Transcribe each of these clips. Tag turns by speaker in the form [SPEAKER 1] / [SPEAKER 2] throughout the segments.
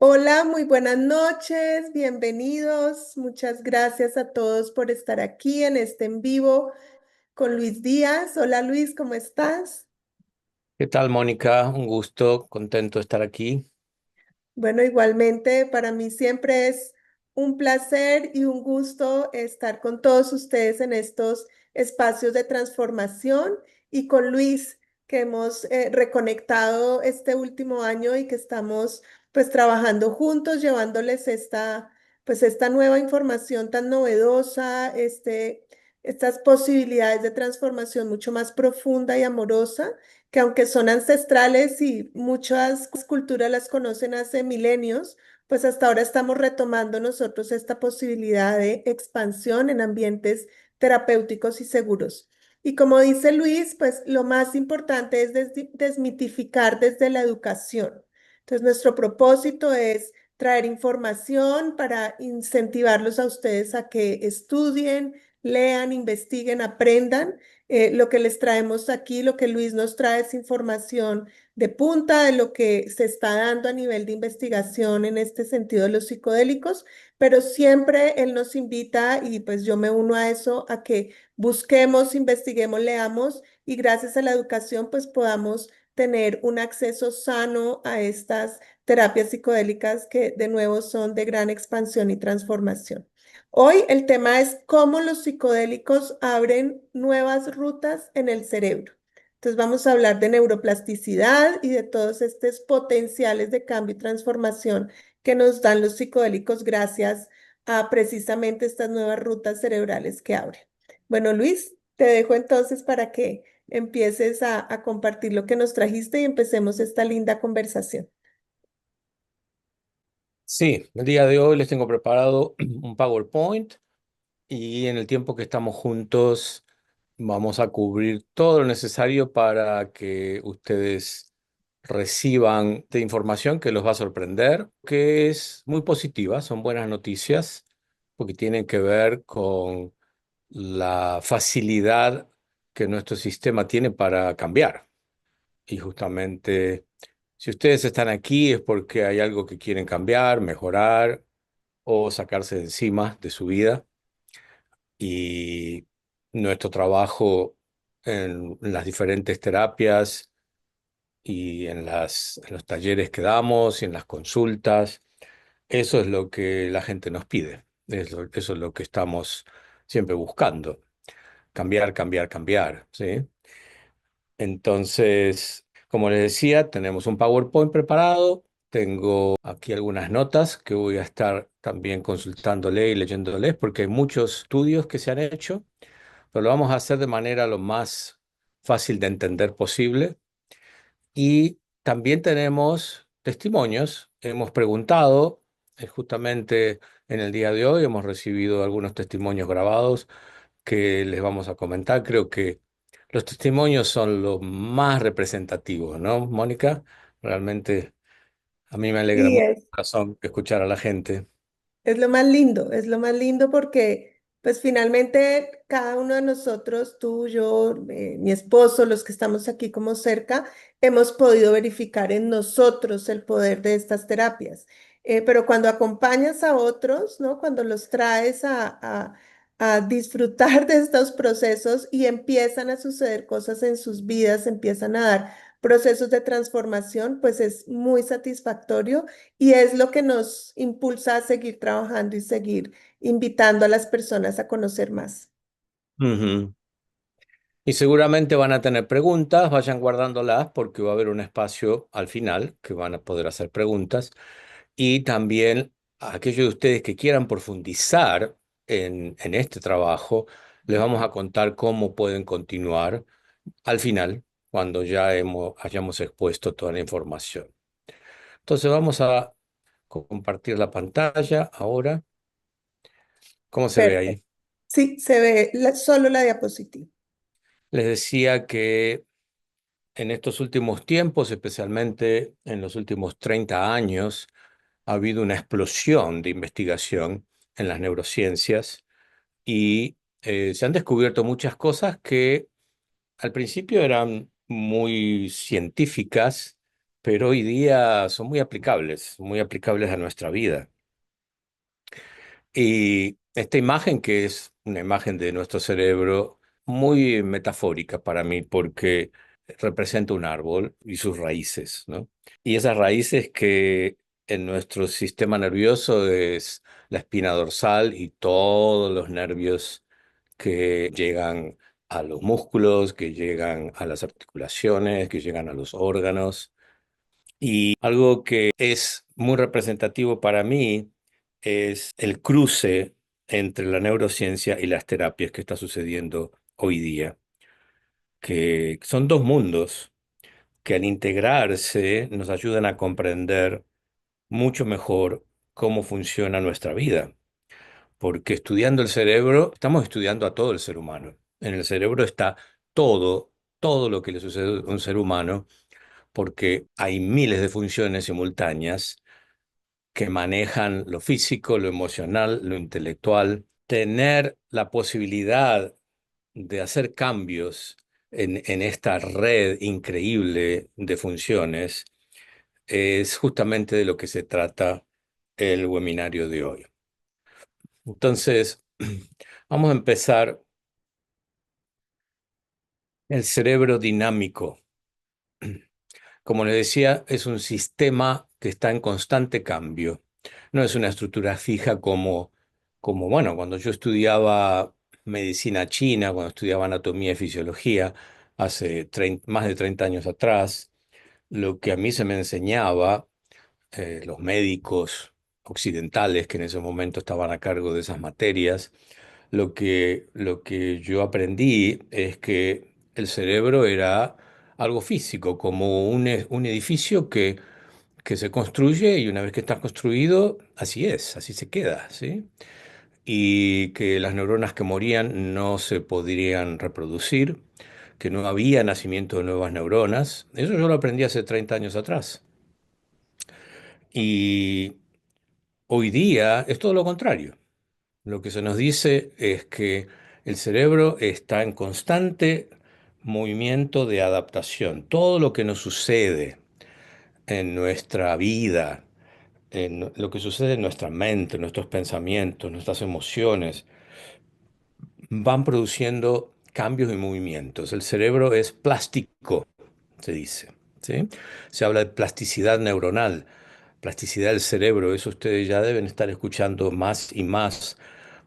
[SPEAKER 1] Hola, muy buenas noches, bienvenidos. Muchas gracias a todos por estar aquí en este en vivo con Luis Díaz. Hola Luis, ¿cómo estás?
[SPEAKER 2] ¿Qué tal, Mónica? Un gusto, contento de estar aquí.
[SPEAKER 1] Bueno, igualmente para mí siempre es un placer y un gusto estar con todos ustedes en estos espacios de transformación y con Luis, que hemos reconectado este último año y que estamos pues trabajando juntos, llevándoles esta nueva información tan novedosa, estas posibilidades de transformación mucho más profunda y amorosa que aunque son ancestrales y muchas culturas las conocen hace milenios, pues hasta ahora estamos retomando nosotros esta posibilidad de expansión en ambientes terapéuticos y seguros. Y como dice Luis, pues lo más importante es desmitificar desde la educación. Entonces, nuestro propósito es traer información para incentivarlos a ustedes a que estudien, lean, investiguen, aprendan lo que les traemos aquí, lo que Luis nos trae es información de punta de lo que se está dando a nivel de investigación en este sentido de los psicodélicos, pero siempre él nos invita y pues yo me uno a eso, a que busquemos, investiguemos, leamos y gracias a la educación pues podamos tener un acceso sano a estas terapias psicodélicas que de nuevo son de gran expansión y transformación. Hoy el tema es cómo los psicodélicos abren nuevas rutas en el cerebro. Entonces vamos a hablar de neuroplasticidad y de todos estos potenciales de cambio y transformación que nos dan los psicodélicos gracias a precisamente estas nuevas rutas cerebrales que abren. Bueno, Luis, te dejo entonces para que empieces a compartir lo que nos trajiste y empecemos esta linda conversación.
[SPEAKER 2] Sí, el día de hoy les tengo preparado un PowerPoint y en el tiempo que estamos juntos vamos a cubrir todo lo necesario para que ustedes reciban de información que los va a sorprender, que es muy positiva, son buenas noticias porque tienen que ver con la facilidad que nuestro sistema tiene para cambiar. Y justamente, si ustedes están aquí es porque hay algo que quieren cambiar, mejorar o sacarse de encima de su vida. Y nuestro trabajo en las diferentes terapias y en los talleres que damos y en las consultas, eso es lo que la gente nos pide. Eso es lo que estamos siempre buscando. Cambiar, cambiar, cambiar, ¿sí? Entonces, como les decía, tenemos un PowerPoint preparado. Tengo aquí algunas notas que voy a estar también consultándole y leyéndoles porque hay muchos estudios que se han hecho, pero lo vamos a hacer de manera lo más fácil de entender posible. Y también tenemos testimonios. Hemos preguntado, justamente en el día de hoy hemos recibido algunos testimonios grabados que les vamos a comentar. Creo que los testimonios son los más representativos, ¿no, Mónica? Realmente a mí me alegra
[SPEAKER 1] Sí,
[SPEAKER 2] mucho el corazón escuchar a la gente.
[SPEAKER 1] es lo más lindo porque pues finalmente cada uno de nosotros, tú, yo, mi esposo, los que estamos aquí como cerca, hemos podido verificar en nosotros el poder de estas terapias. Pero cuando acompañas a otros, ¿no? Cuando los traes a disfrutar de estos procesos y empiezan a suceder cosas en sus vidas, empiezan a dar procesos de transformación, pues es muy satisfactorio y es lo que nos impulsa a seguir trabajando y seguir invitando a las personas a conocer más.
[SPEAKER 2] Ujú. Y seguramente van a tener preguntas, vayan guardándolas porque va a haber un espacio al final que van a poder hacer preguntas. Y también a aquellos de ustedes que quieran profundizar en este trabajo, les vamos a contar cómo pueden continuar al final, cuando ya hayamos expuesto toda la información. Entonces vamos a compartir la pantalla ahora. ¿Cómo se ve
[SPEAKER 1] Perfecto.
[SPEAKER 2] ahí?
[SPEAKER 1] Sí, se ve solo la diapositiva.
[SPEAKER 2] Les decía que en estos últimos tiempos, especialmente en los últimos 30 años, ha habido una explosión de investigación en las neurociencias y se han descubierto muchas cosas que al principio eran muy científicas pero hoy día son muy aplicables a nuestra vida. Y esta imagen, que es una imagen de nuestro cerebro muy metafórica para mí, porque representa un árbol y sus raíces, ¿no? Y esas raíces que en nuestro sistema nervioso es la espina dorsal y todos los nervios que llegan a los músculos, que llegan a las articulaciones, que llegan a los órganos. Y algo que es muy representativo para mí es el cruce entre la neurociencia y las terapias que está sucediendo hoy día, que son dos mundos que al integrarse nos ayudan a comprender mucho mejor cómo funciona nuestra vida. Porque estudiando el cerebro, estamos estudiando a todo el ser humano. En el cerebro está todo, todo lo que le sucede a un ser humano, porque hay miles de funciones simultáneas que manejan lo físico, lo emocional, lo intelectual. Tener la posibilidad de hacer cambios en esta red increíble de funciones es justamente de lo que se trata el webinario de hoy. Entonces, vamos a empezar. El cerebro dinámico, como le decía, es un sistema que está en constante cambio. No es una estructura fija como bueno, cuando yo estudiaba medicina china, cuando estudiaba anatomía y fisiología, hace más de 30 años atrás, lo que a mí se me enseñaba, los médicos occidentales que en ese momento estaban a cargo de esas materias, lo que yo aprendí es que el cerebro era algo físico, como un edificio que se construye y una vez que está construido, así es, así se queda, ¿sí? Y que las neuronas que morían no se podrían reproducir, que no había nacimiento de nuevas neuronas. Eso yo lo aprendí hace 30 años atrás. Y hoy día es todo lo contrario. Lo que se nos dice es que el cerebro está en constante movimiento de adaptación. Todo lo que nos sucede en nuestra vida, en lo que sucede en nuestra mente, nuestros pensamientos, nuestras emociones, van produciendo cambios y movimientos. El cerebro es plástico, se dice, ¿sí? Se habla de plasticidad neuronal, plasticidad del cerebro. Eso ustedes ya deben estar escuchando más y más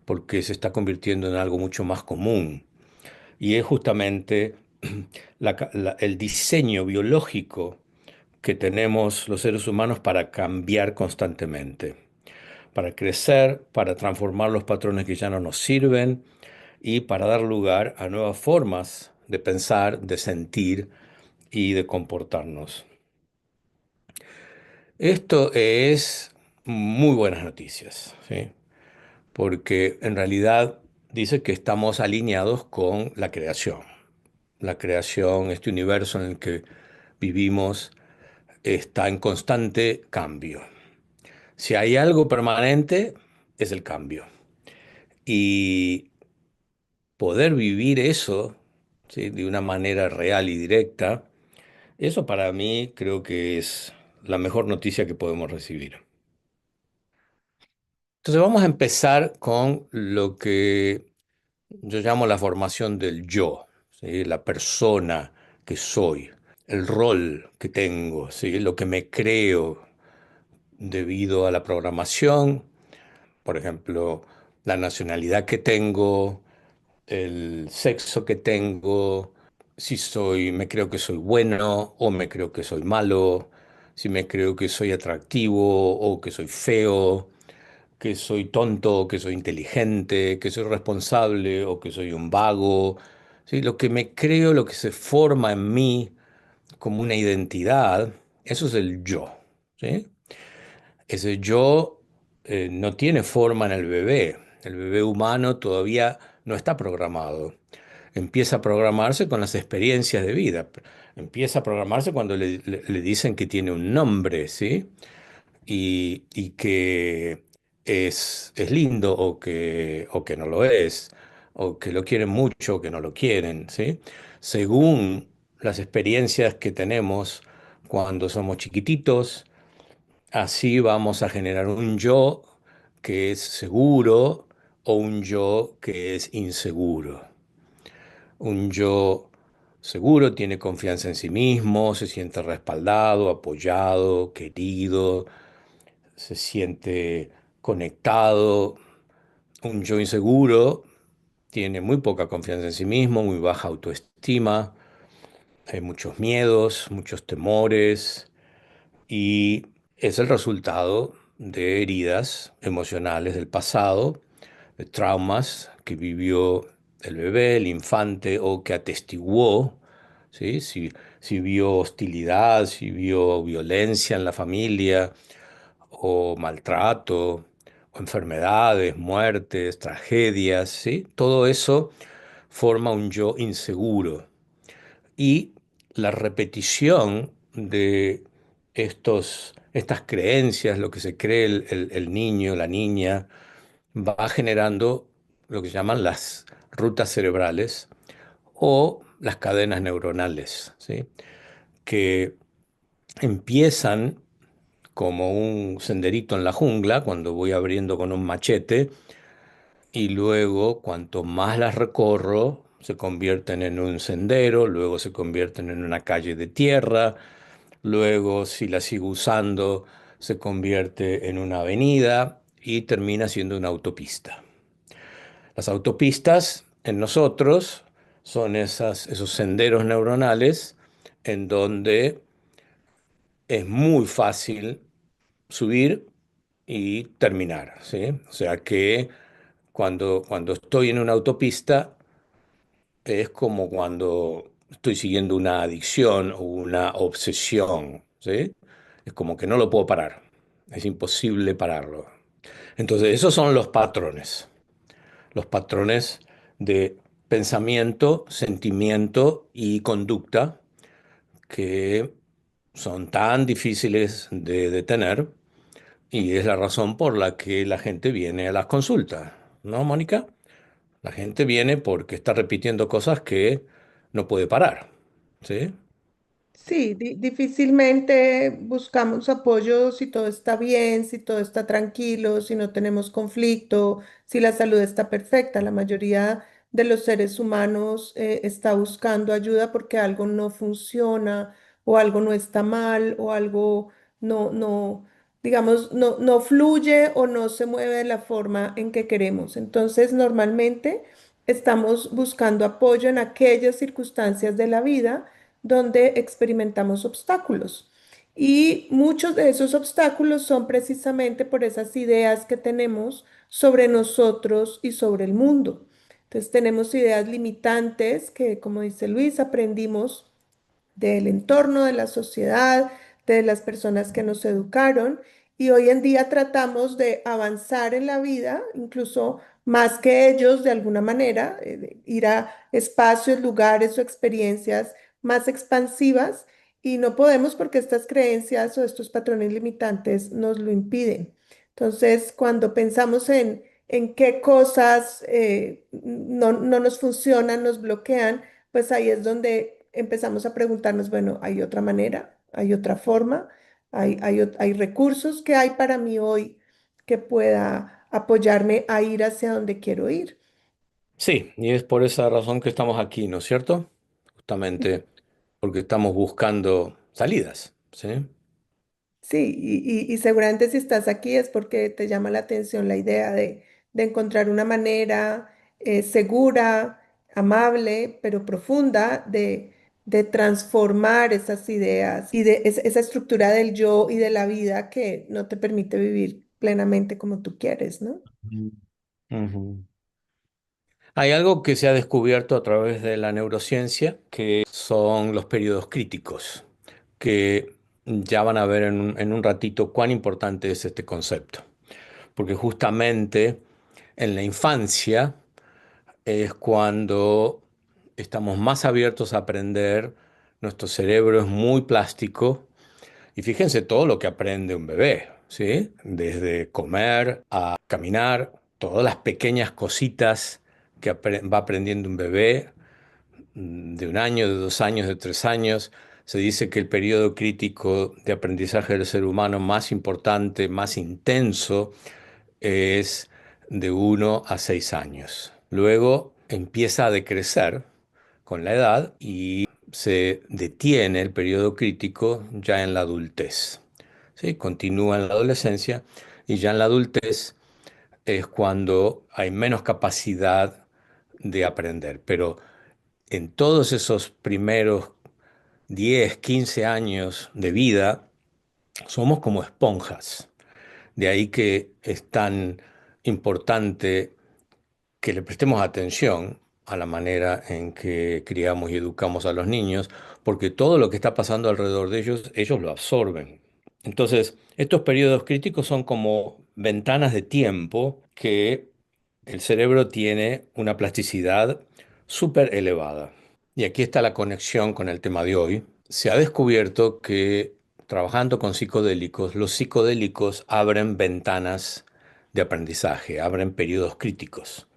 [SPEAKER 2] porque se está convirtiendo en algo mucho más común. Y es justamente el diseño biológico que tenemos los seres humanos para cambiar constantemente, para crecer, para transformar los patrones que ya no nos sirven y para dar lugar a nuevas formas de pensar, de sentir y de comportarnos. Esto es muy buenas noticias, ¿sí? Porque en realidad dice que estamos alineados con la creación. La creación, este universo en el que vivimos, está en constante cambio. Si hay algo permanente, es el cambio. Y poder vivir eso, ¿sí?, de una manera real y directa, eso para mí creo que es la mejor noticia que podemos recibir. Entonces vamos a empezar con lo que yo llamo la formación del yo, ¿sí? La persona que soy, el rol que tengo, ¿sí? Lo que me creo debido a la programación, por ejemplo, la nacionalidad que tengo, el sexo que tengo, si me creo que soy bueno o me creo que soy malo, si me creo que soy atractivo o que soy feo, que soy tonto, que soy inteligente, que soy responsable o que soy un vago. ¿Sí? Lo que me creo, lo que se forma en mí como una identidad, eso es el yo. ¿Sí? Ese yo no tiene forma en el bebé. El bebé humano todavía no está programado. Empieza a programarse con las experiencias de vida. Empieza a programarse cuando le dicen que tiene un nombre, ¿sí? Y que es lindo o que no lo es, o que lo quieren mucho o que no lo quieren, ¿sí? Según las experiencias que tenemos cuando somos chiquititos. Así vamos a generar un yo que es seguro o un yo que es inseguro. Un yo seguro tiene confianza en sí mismo, se siente respaldado, apoyado, querido, se siente conectado. Un yo inseguro tiene muy poca confianza en sí mismo, muy baja autoestima, hay muchos miedos, muchos temores y es el resultado de heridas emocionales del pasado, de traumas que vivió el bebé, el infante o que atestiguó, ¿sí? Si vio hostilidad, si vio violencia en la familia o maltrato o enfermedades, muertes, tragedias, ¿sí? Todo eso forma un yo inseguro. Y la repetición de estas creencias, lo que se cree el niño, la niña, va generando lo que se llaman las rutas cerebrales o las cadenas neuronales, ¿sí? Que empiezan como un senderito en la jungla, cuando voy abriendo con un machete, y luego cuanto más las recorro, se convierten en un sendero, luego se convierten en una calle de tierra, luego si la sigo usando, se convierte en una avenida y termina siendo una autopista. Las autopistas en nosotros son esos senderos neuronales en donde es muy fácil subir y terminar, ¿sí? O sea que cuando estoy en una autopista es como cuando estoy siguiendo una adicción o una obsesión, ¿sí? Es como que no lo puedo parar, es imposible pararlo. Entonces, esos son los patrones de pensamiento, sentimiento y conducta que son tan difíciles de detener y es la razón por la que la gente viene a las consultas, ¿no, Mónica? La gente viene porque está repitiendo cosas que no puede parar, ¿sí?
[SPEAKER 1] Sí, difícilmente buscamos apoyo si todo está bien, si todo está tranquilo, si no tenemos conflicto, si la salud está perfecta. La mayoría de los seres humanos está buscando ayuda porque algo no funciona o algo no está mal o algo digamos, no fluye o no se mueve de la forma en que queremos. Entonces, normalmente estamos buscando apoyo en aquellas circunstancias de la vida donde experimentamos obstáculos. Y muchos de esos obstáculos son precisamente por esas ideas que tenemos sobre nosotros y sobre el mundo. Entonces tenemos ideas limitantes que, como dice Luis, aprendimos del entorno, de la sociedad, de las personas que nos educaron. Y hoy en día tratamos de avanzar en la vida, incluso más que ellos de alguna manera, de ir a espacios, lugares o experiencias más expansivas y no podemos porque estas creencias o estos patrones limitantes nos lo impiden. Entonces, cuando pensamos en qué cosas no nos funcionan, nos bloquean, pues ahí es donde empezamos a preguntarnos, bueno, ¿hay otra manera? ¿Hay otra forma? ¿Hay recursos que hay para mí hoy que pueda apoyarme a ir hacia donde quiero ir?
[SPEAKER 2] Sí, y es por esa razón que estamos aquí, ¿no es cierto? Justamente porque estamos buscando salidas, ¿sí?
[SPEAKER 1] Sí, y seguramente si estás aquí es porque te llama la atención la idea de encontrar una manera segura, amable, pero profunda de transformar esas ideas y de esa estructura del yo y de la vida que no te permite vivir plenamente como tú quieres, ¿no?
[SPEAKER 2] Mm. Ujú. Hay algo que se ha descubierto a través de la neurociencia, que son los periodos críticos, que ya van a ver en un ratito cuán importante es este concepto, porque justamente en la infancia es cuando estamos más abiertos a aprender, nuestro cerebro es muy plástico y fíjense todo lo que aprende un bebé, ¿sí? Desde comer a caminar, todas las pequeñas cositas que va aprendiendo un bebé de 1 año, de 2 años, de 3 años, Se dice que el periodo crítico de aprendizaje del ser humano más importante, más intenso, es de 1 a 6 años. Luego empieza a decrecer con la edad y se detiene el periodo crítico ya en la adultez. ¿Sí? Continúa en la adolescencia y ya en la adultez es cuando hay menos capacidad de aprender. Pero en todos esos primeros 10, 15 años de vida, somos como esponjas. De ahí que es tan importante que le prestemos atención a la manera en que criamos y educamos a los niños, porque todo lo que está pasando alrededor de ellos, ellos lo absorben. Entonces, estos periodos críticos son como ventanas de tiempo que el cerebro tiene una plasticidad súper elevada. Y aquí está la conexión con el tema de hoy. Se ha descubierto que trabajando con psicodélicos, los psicodélicos abren ventanas de aprendizaje, abren periodos críticos.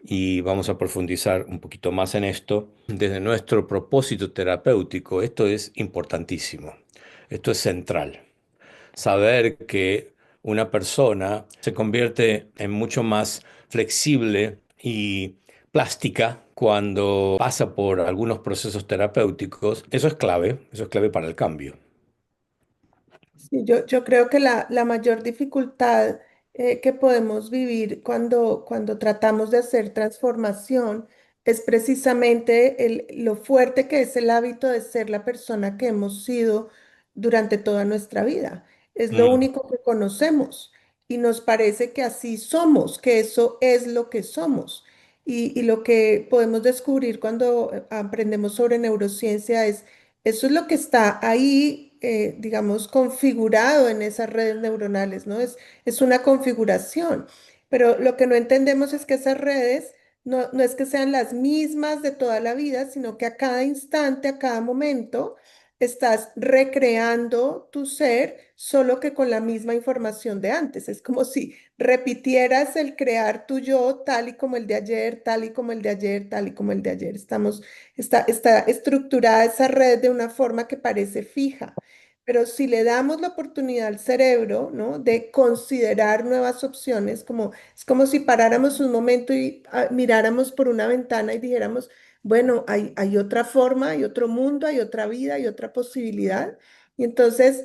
[SPEAKER 2] Y vamos a profundizar un poquito más en esto. Desde nuestro propósito terapéutico, esto es importantísimo, esto es central. Saber que una persona se convierte en mucho más flexible y plástica cuando pasa por algunos procesos terapéuticos, eso es clave para el cambio.
[SPEAKER 1] Sí, yo creo que la mayor dificultad que podemos vivir cuando tratamos de hacer transformación es precisamente lo fuerte que es el hábito de ser la persona que hemos sido durante toda nuestra vida. Es lo
[SPEAKER 2] Mm.
[SPEAKER 1] único que conocemos y nos parece que así somos, que eso es lo que somos. Y lo que podemos descubrir cuando aprendemos sobre neurociencia es eso es lo que está ahí, digamos, configurado en esas redes neuronales, ¿no? Es una configuración. Pero lo que no entendemos es que esas redes no es que sean las mismas de toda la vida, sino que a cada instante, a cada momento, estás recreando tu ser, solo que con la misma información de antes. Es como si repitieras el crear tu yo tal y como el de ayer, tal y como el de ayer, tal y como el de ayer. Está estructurada esa red de una forma que parece fija, pero si le damos la oportunidad al cerebro, ¿no? De considerar nuevas opciones, es como si paráramos un momento y miráramos por una ventana y dijéramos, bueno, hay otra forma, hay otro mundo, hay otra vida, hay otra posibilidad. Y entonces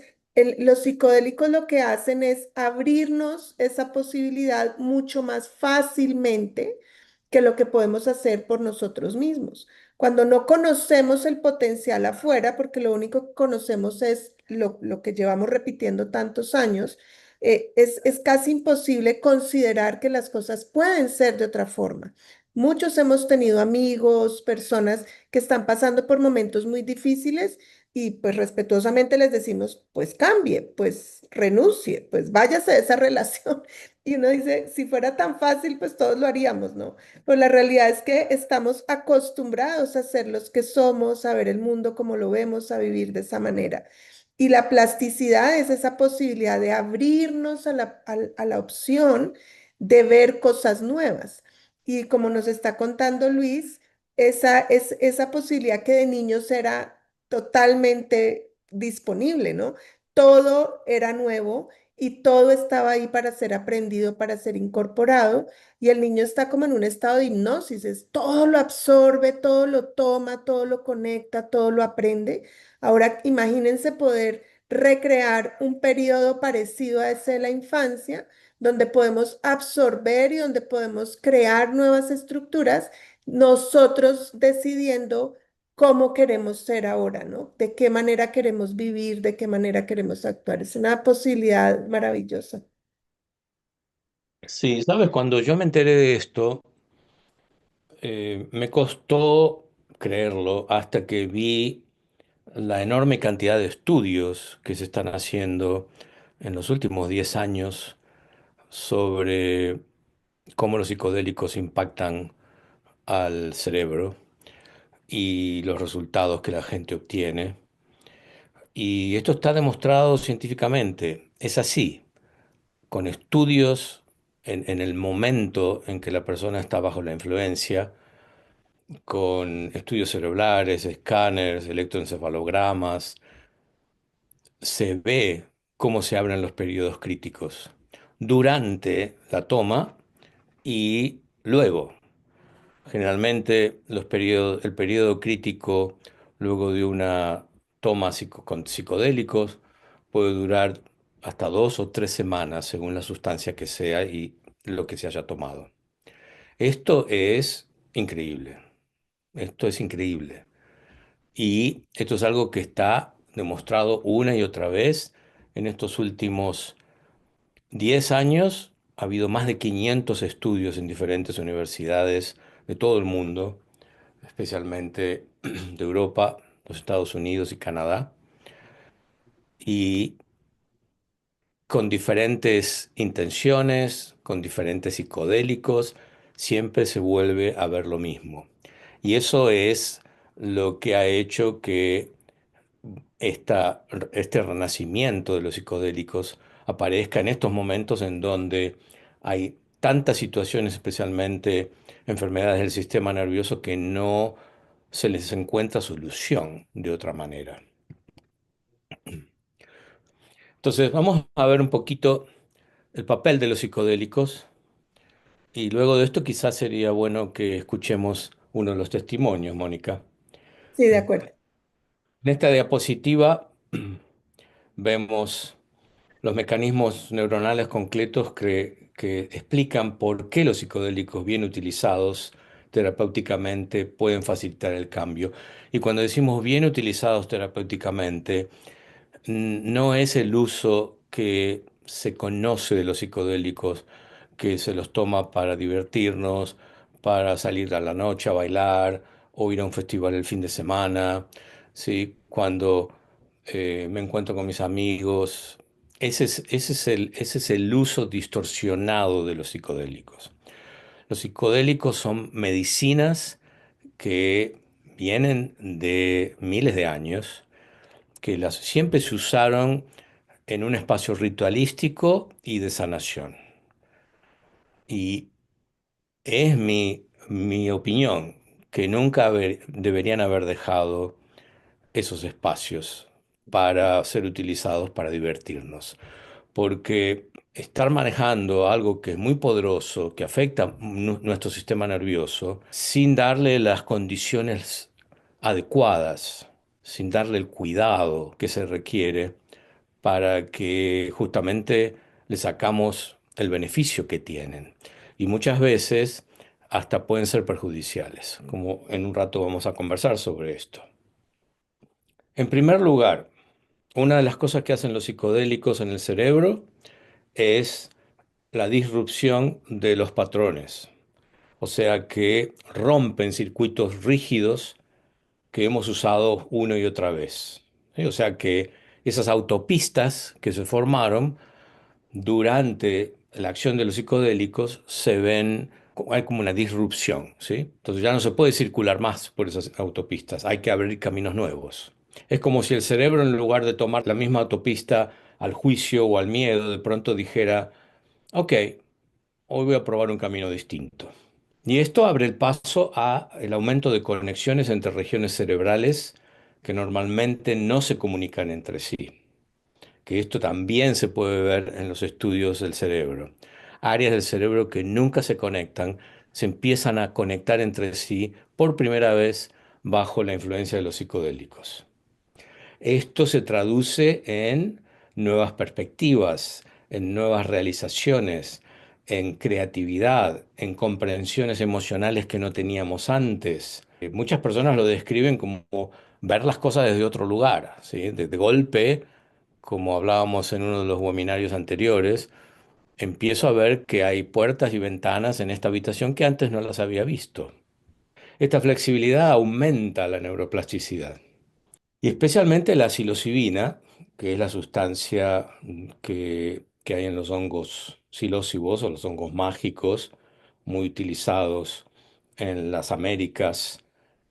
[SPEAKER 1] los psicodélicos lo que hacen es abrirnos esa posibilidad mucho más fácilmente que lo que podemos hacer por nosotros mismos. Cuando no conocemos el potencial afuera, porque lo único que conocemos es lo que llevamos repitiendo tantos años, es casi imposible considerar que las cosas pueden ser de otra forma. Muchos hemos tenido amigos, personas que están pasando por momentos muy difíciles y pues respetuosamente les decimos, pues cambie, pues renuncie, pues váyase de esa relación. Y uno dice, si fuera tan fácil, pues todos lo haríamos, ¿no? Pues la realidad es que estamos acostumbrados a ser los que somos, a ver el mundo como lo vemos, a vivir de esa manera. Y la plasticidad es esa posibilidad de abrirnos a la opción de ver cosas nuevas. Y como nos está contando Luis, esa posibilidad que de niños era totalmente disponible, ¿no? Todo era nuevo y todo estaba ahí para ser aprendido, para ser incorporado. Y el niño está como en un estado de hipnosis, es todo lo absorbe, todo lo toma, todo lo conecta, todo lo aprende. Ahora imagínense poder recrear un periodo parecido a ese de la infancia, donde podemos absorber y donde podemos crear nuevas estructuras, nosotros decidiendo cómo queremos ser ahora, ¿no? De qué manera queremos vivir, de qué manera queremos actuar. Es una posibilidad maravillosa.
[SPEAKER 2] Sí, sabes, cuando yo me enteré de esto, me costó creerlo hasta que vi la enorme cantidad de estudios que se están haciendo en los últimos 10 años sobre cómo los psicodélicos impactan al cerebro y los resultados que la gente obtiene. Y esto está demostrado científicamente. Es así, con estudios en el momento en que la persona está bajo la influencia. con estudios cerebrales, escáneres, electroencefalogramas, se ve cómo se abren los periodos críticos durante la toma y luego. Generalmente el periodo crítico luego de una toma con psicodélicos puede durar hasta 2 o 3 semanas según la sustancia que sea y lo que se haya tomado. Esto es increíble, esto es increíble. Y esto es algo que está demostrado una y otra vez en estos últimos 10 años. Ha habido más de 500 estudios en diferentes universidades de todo el mundo, especialmente de Europa, los Estados Unidos y Canadá, y con diferentes intenciones, con diferentes psicodélicos, siempre se vuelve a ver lo mismo. Y eso es lo que ha hecho que esta, este renacimiento de los psicodélicos aparezca en estos momentos en donde hay tantas situaciones, especialmente enfermedades del sistema nervioso, que no se les encuentra solución de otra manera. Entonces, vamos a ver un poquito el papel de los psicodélicos y luego de esto quizás sería bueno que escuchemos uno de los testimonios, Mónica.
[SPEAKER 1] Sí, de acuerdo.
[SPEAKER 2] En esta diapositiva vemos los mecanismos neuronales concretos que explican por qué los psicodélicos bien utilizados terapéuticamente pueden facilitar el cambio. Y cuando decimos bien utilizados terapéuticamente, no es el uso que se conoce de los psicodélicos, que se los toma para divertirnos, para salir a la noche a bailar o ir a un festival el fin de semana, ¿sí? Cuando me encuentro con mis amigos. Ese es el uso distorsionado de los psicodélicos. Los psicodélicos son medicinas que vienen de miles de años, que siempre se usaron en un espacio ritualístico y de sanación. Y es mi opinión que nunca deberían haber dejado esos espacios para ser utilizados para divertirnos. Porque estar manejando algo que es muy poderoso, que afecta nuestro sistema nervioso, sin darle las condiciones adecuadas, sin darle el cuidado que se requiere, para que justamente le sacamos el beneficio que tienen. Y muchas veces hasta pueden ser perjudiciales, como en un rato vamos a conversar sobre esto. En primer lugar, una de las cosas que hacen los psicodélicos en el cerebro es la disrupción de los patrones, o sea que rompen circuitos rígidos que hemos usado una y otra vez. ¿Sí? O sea que esas autopistas que se formaron durante la acción de los psicodélicos se ven, hay como una disrupción, ¿sí? Entonces ya no se puede circular más por esas autopistas, hay que abrir caminos nuevos. Es como si el cerebro, en lugar de tomar la misma autopista al juicio o al miedo, de pronto dijera, ok, hoy voy a probar un camino distinto. Y esto abre el paso a el aumento de conexiones entre regiones cerebrales que normalmente no se comunican entre sí, que esto también se puede ver en los estudios del cerebro. Áreas del cerebro que nunca se conectan se empiezan a conectar entre sí por primera vez bajo la influencia de los psicodélicos. Esto se traduce en nuevas perspectivas, en nuevas realizaciones, en creatividad, en comprensiones emocionales que no teníamos antes. Muchas personas lo describen como ver las cosas desde otro lugar, ¿sí? De golpe, como hablábamos en uno de los webinarios anteriores, empiezo a ver que hay puertas y ventanas en esta habitación que antes no las había visto. Esta flexibilidad aumenta la neuroplasticidad. Y especialmente la psilocibina, que es la sustancia que hay en los hongos psilócibos o los hongos mágicos, muy utilizados en las Américas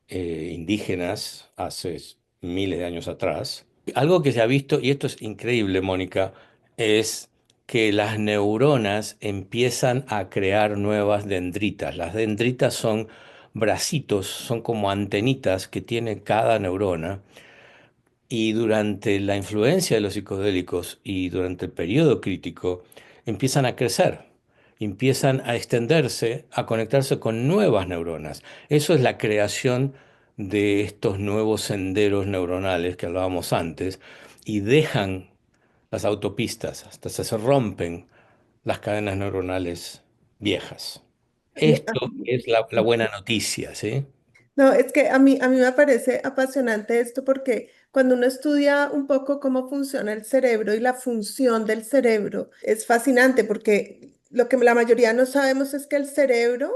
[SPEAKER 2] indígenas hace miles de años atrás. Algo que se ha visto, y esto es increíble, Mónica, es que las neuronas empiezan a crear nuevas dendritas. Las dendritas son bracitos, son como antenitas que tiene cada neurona. Y durante la influencia de los psicodélicos y durante el periodo crítico, empiezan a crecer, empiezan a extenderse, a conectarse con nuevas neuronas. Eso es la creación de estos nuevos senderos neuronales que hablábamos antes y dejan las autopistas, hasta se rompen las cadenas neuronales viejas.
[SPEAKER 1] Mi-
[SPEAKER 2] Esto es la buena noticia, ¿sí?
[SPEAKER 1] No, es que a mí me parece apasionante esto porque cuando uno estudia un poco cómo funciona el cerebro y la función del cerebro, es fascinante porque lo que la mayoría no sabemos es que el cerebro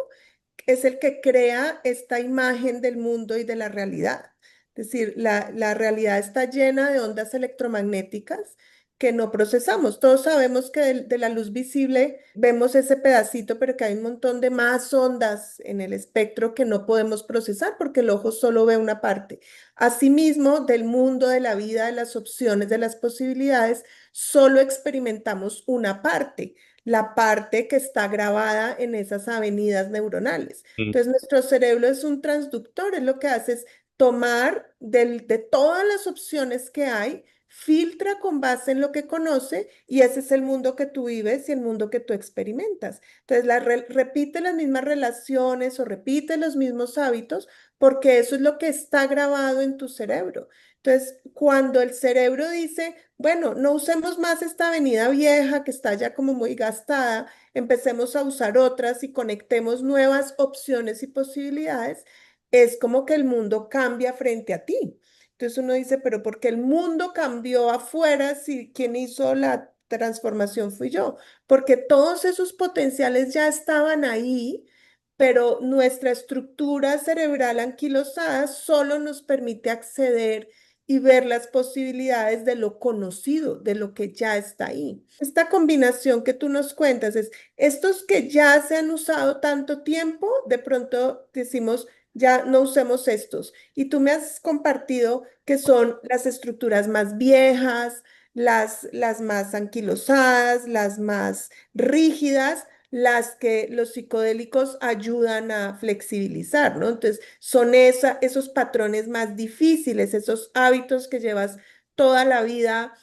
[SPEAKER 1] es el que crea esta imagen del mundo y de la realidad. Es decir, la realidad está llena de ondas electromagnéticas que no procesamos. Todos sabemos que de la luz visible vemos ese pedacito, pero que hay un montón de más ondas en el espectro que no podemos procesar porque el ojo solo ve una parte. Asimismo, del mundo, de la vida, de las opciones, de las posibilidades, solo experimentamos una parte, la parte que está grabada en esas avenidas neuronales.
[SPEAKER 2] Mm.
[SPEAKER 1] Entonces, nuestro cerebro es un transductor, es lo que hace es tomar de todas las opciones que hay, filtra con base en lo que conoce y ese es el mundo que tú vives y el mundo que tú experimentas. Entonces, repite las mismas relaciones o repite los mismos hábitos porque eso es lo que está grabado en tu cerebro. Entonces, cuando el cerebro dice, bueno, no usemos más esta avenida vieja que está ya como muy gastada, empecemos a usar otras y conectemos nuevas opciones y posibilidades, es como que el mundo cambia frente a ti. Entonces uno dice, pero ¿por qué el mundo cambió afuera si quien hizo la transformación fui yo? Porque todos esos potenciales ya estaban ahí, pero nuestra estructura cerebral anquilosada solo nos permite acceder y ver las posibilidades de lo conocido, de lo que ya está ahí. Esta combinación que tú nos cuentas es, estos que ya se han usado tanto tiempo, de pronto decimos, ya no usemos estos. Y tú me has compartido que son las estructuras más viejas, las más anquilosadas, las más rígidas, las que los psicodélicos ayudan a flexibilizar, ¿no? Entonces, son esos patrones más difíciles, esos hábitos que llevas toda la vida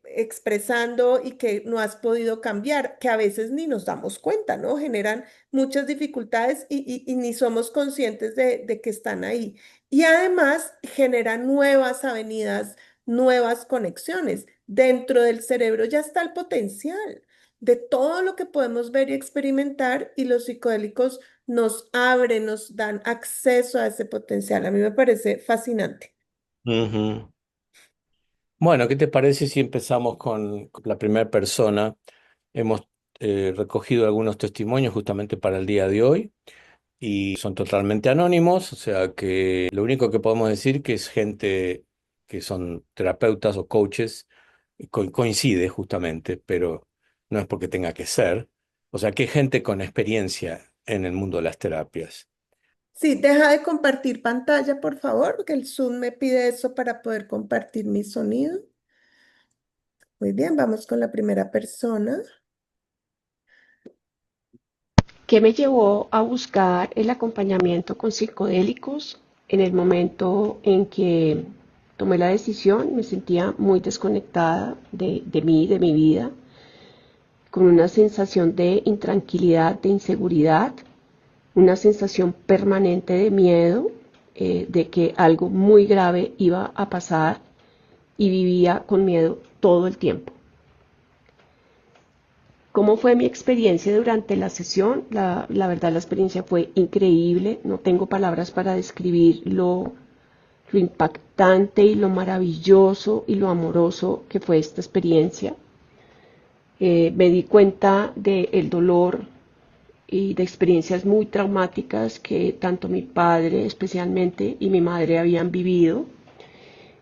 [SPEAKER 1] expresando y que no has podido cambiar, que a veces ni nos damos cuenta, ¿no? Generan muchas dificultades y ni somos conscientes de que están ahí. Y además generan nuevas avenidas, nuevas conexiones. Dentro del cerebro ya está el potencial de todo lo que podemos ver y experimentar y los psicodélicos nos abren, nos dan acceso a ese potencial. A mí me parece fascinante.
[SPEAKER 2] Ujú. Bueno, ¿qué te parece si empezamos con la primera persona? Hemos recogido algunos testimonios justamente para el día de hoy y son totalmente anónimos, o sea que lo único que podemos decir que es gente que son terapeutas o coaches, coincide justamente, pero no es porque tenga que ser. O sea que hay gente con experiencia en el mundo de las terapias.
[SPEAKER 1] Sí, deja de compartir pantalla, por favor, que el Zoom me pide eso para poder compartir mi sonido. Muy bien, vamos con la primera persona.
[SPEAKER 3] ¿Qué me llevó a buscar el acompañamiento con psicodélicos? En el momento en que tomé la decisión, me sentía muy desconectada de mí, de mi vida, con una sensación de intranquilidad, de inseguridad, una sensación permanente de miedo, de que algo muy grave iba a pasar y vivía con miedo todo el tiempo. ¿Cómo fue mi experiencia durante la sesión? La verdad, la experiencia fue increíble. No tengo palabras para describir lo impactante y lo maravilloso y lo amoroso que fue esta experiencia. Me di cuenta del dolor y de experiencias muy traumáticas que tanto mi padre especialmente y mi madre habían vivido.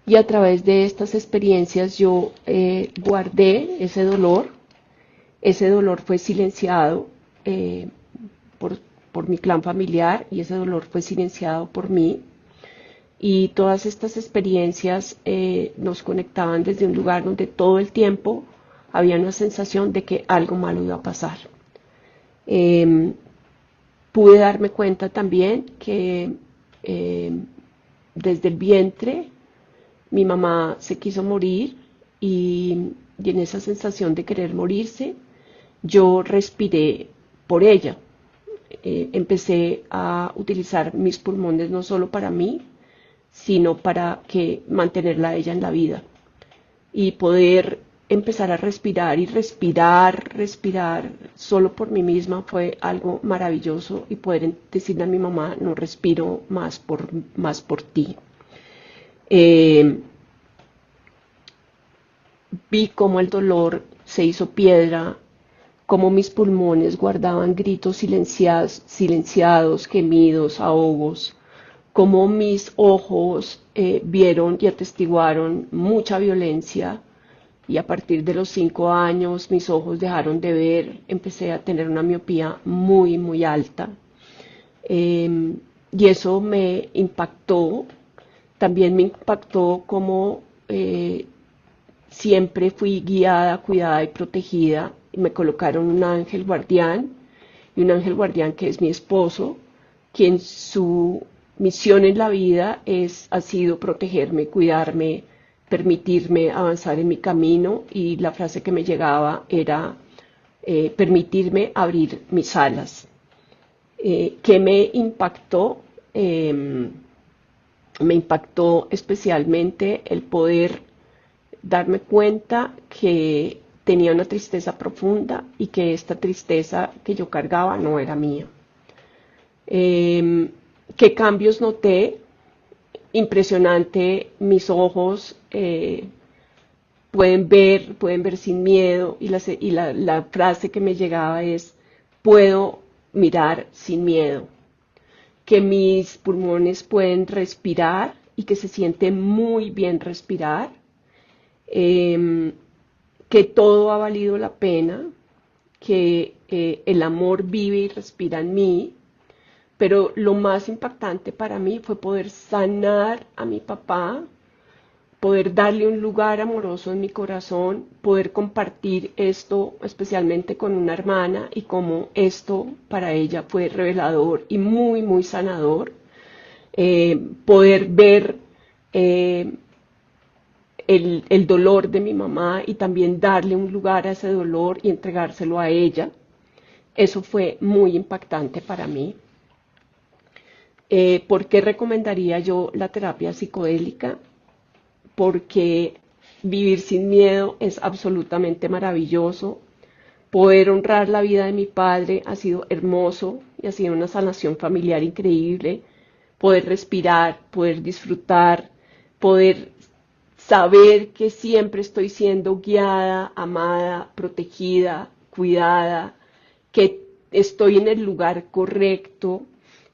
[SPEAKER 3] Y a través de estas experiencias yo guardé ese dolor. Ese dolor fue silenciado eh, por, por mi clan familiar y ese dolor fue silenciado por mí. Y todas estas experiencias nos conectaban desde un lugar donde todo el tiempo había una sensación de que algo malo iba a pasar. Eh, pude darme cuenta también que eh, desde el vientre mi mamá se quiso morir y en esa sensación de querer morirse, yo respiré por ella. Empecé a utilizar mis pulmones no solo para mí, sino para que mantenerla a ella en la vida y poder empezar a respirar y respirar solo por mí misma fue algo maravilloso y poder decirle a mi mamá, no respiro más por ti. Eh, Vi cómo el dolor se hizo piedra, cómo mis pulmones guardaban gritos silenciados, gemidos, ahogos, cómo mis ojos vieron y atestiguaron mucha violencia y a partir de los 5 años mis ojos dejaron de ver, empecé a tener una miopía muy alta. Y eso me impactó, también me impactó como siempre fui guiada, cuidada y protegida. Me colocaron un ángel guardián y un ángel guardián que es mi esposo, quien su misión en la vida ha sido protegerme, cuidarme, permitirme avanzar en mi camino y la frase que me llegaba era permitirme abrir mis alas. ¿Qué me impactó? Me impactó especialmente el poder darme cuenta que tenía una tristeza profunda y que esta tristeza que yo cargaba no era mía. ¿Qué cambios noté? Impresionante, mis ojos pueden ver sin miedo y la frase que me llegaba es, puedo mirar sin miedo, que mis pulmones pueden respirar y que se siente muy bien respirar, que todo ha valido la pena, que el amor vive y respira en mí, pero lo más impactante para mí fue poder sanar a mi papá, poder darle un lugar amoroso en mi corazón, poder compartir esto especialmente con una hermana y como esto para ella fue revelador y muy sanador, poder ver el dolor de mi mamá y también darle un lugar a ese dolor y entregárselo a ella. Eso fue muy impactante para mí. ¿Por qué recomendaría yo la terapia psicodélica? Porque vivir sin miedo es absolutamente maravilloso. Poder honrar la vida de mi padre ha sido hermoso y ha sido una sanación familiar increíble. Poder respirar, poder disfrutar, poder saber que siempre estoy siendo guiada, amada, protegida, cuidada, que estoy en el lugar correcto,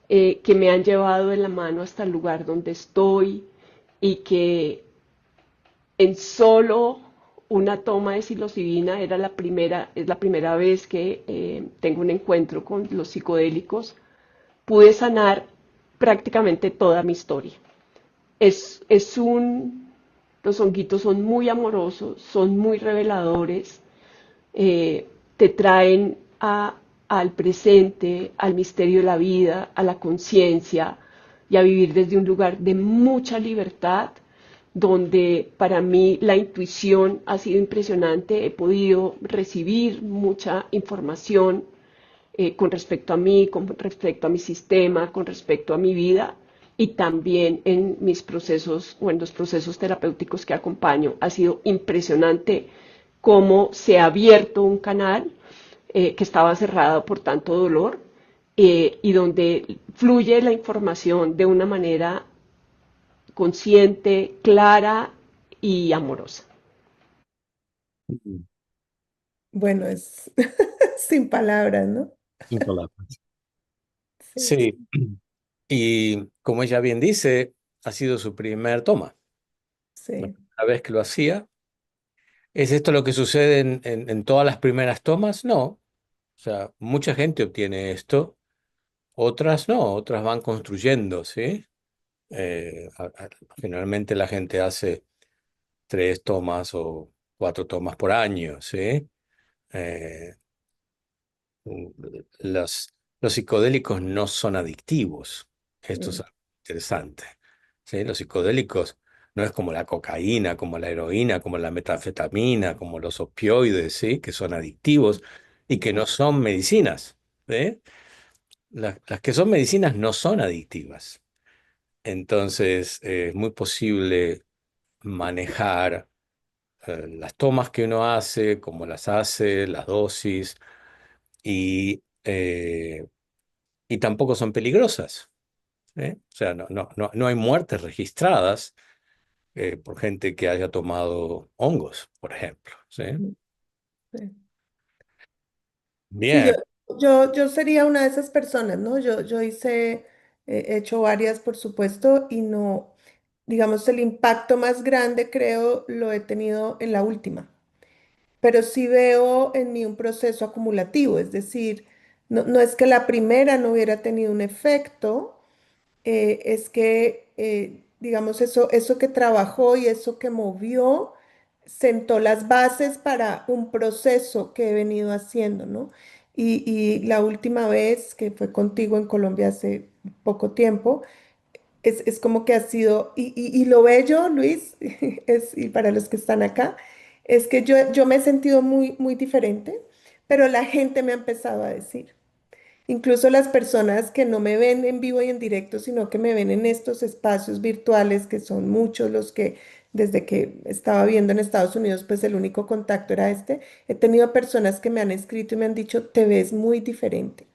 [SPEAKER 3] que me han llevado de la mano hasta el lugar donde estoy y que en solo una toma de psilocibina es la primera vez que tengo un encuentro con los psicodélicos, pude sanar prácticamente toda mi historia. Es un Los honguitos son muy amorosos, son muy reveladores, te traen al presente, al misterio de la vida, a la conciencia y a vivir desde un lugar de mucha libertad, donde para mí la intuición ha sido impresionante, he podido recibir mucha información con respecto a mí, con respecto a mi sistema, con respecto a mi vida y también en mis procesos o en los procesos terapéuticos que acompaño. Ha sido impresionante cómo se ha abierto un canal que estaba cerrado por tanto dolor y donde fluye la información de una manera consciente, clara y amorosa.
[SPEAKER 1] Bueno, es sin palabras, ¿no?
[SPEAKER 2] Sin palabras.
[SPEAKER 1] Sí,
[SPEAKER 2] Sí, y como ella bien dice, ha sido su primer toma, la
[SPEAKER 1] sí.
[SPEAKER 2] primera vez que lo hacía. ¿Es esto lo que sucede en todas las primeras tomas? No. O sea, mucha gente obtiene esto, otras no, otras van construyendo, ¿sí? Generalmente la gente hace 3 tomas o 4 tomas por año, ¿sí? Eh, las, los psicodélicos no son adictivos. Esto es
[SPEAKER 1] Mm,
[SPEAKER 2] algo interesante. ¿Sí? Los psicodélicos no es como la cocaína, como la heroína, como la metanfetamina, como los opioides, ¿sí? Que son adictivos y que no son medicinas. ¿Sí? Las que son medicinas no son adictivas. Entonces, es muy posible manejar las tomas que uno hace, cómo las hace, las dosis, y, eh, y tampoco son peligrosas. ¿Eh? O sea, no hay muertes registradas por gente que haya tomado hongos, por ejemplo. ¿Sí?
[SPEAKER 1] mm, sí. Sí,
[SPEAKER 2] Bien.
[SPEAKER 1] yo sería una de esas personas, ¿no? Yo he hecho varias, por supuesto, y no, digamos, el impacto más grande creo lo he tenido en la última, pero sí veo en mí un proceso acumulativo, es decir, no es que la primera no hubiera tenido un efecto, es que, digamos, eso que trabajó y eso que movió, sentó las bases para un proceso que he venido haciendo, ¿no? Y la última vez que fue contigo en Colombia hace poco tiempo, es como que ha sido, y lo bello, Luis, y para los que están acá, es que yo me he sentido muy, muy diferente, pero la gente me ha empezado a decir. Incluso las personas que no me ven en vivo y en directo, sino que me ven en estos espacios virtuales, que son muchos los que desde que estaba viendo en Estados Unidos, pues el único contacto era este, he tenido personas que me han escrito y me han dicho, te ves muy diferente.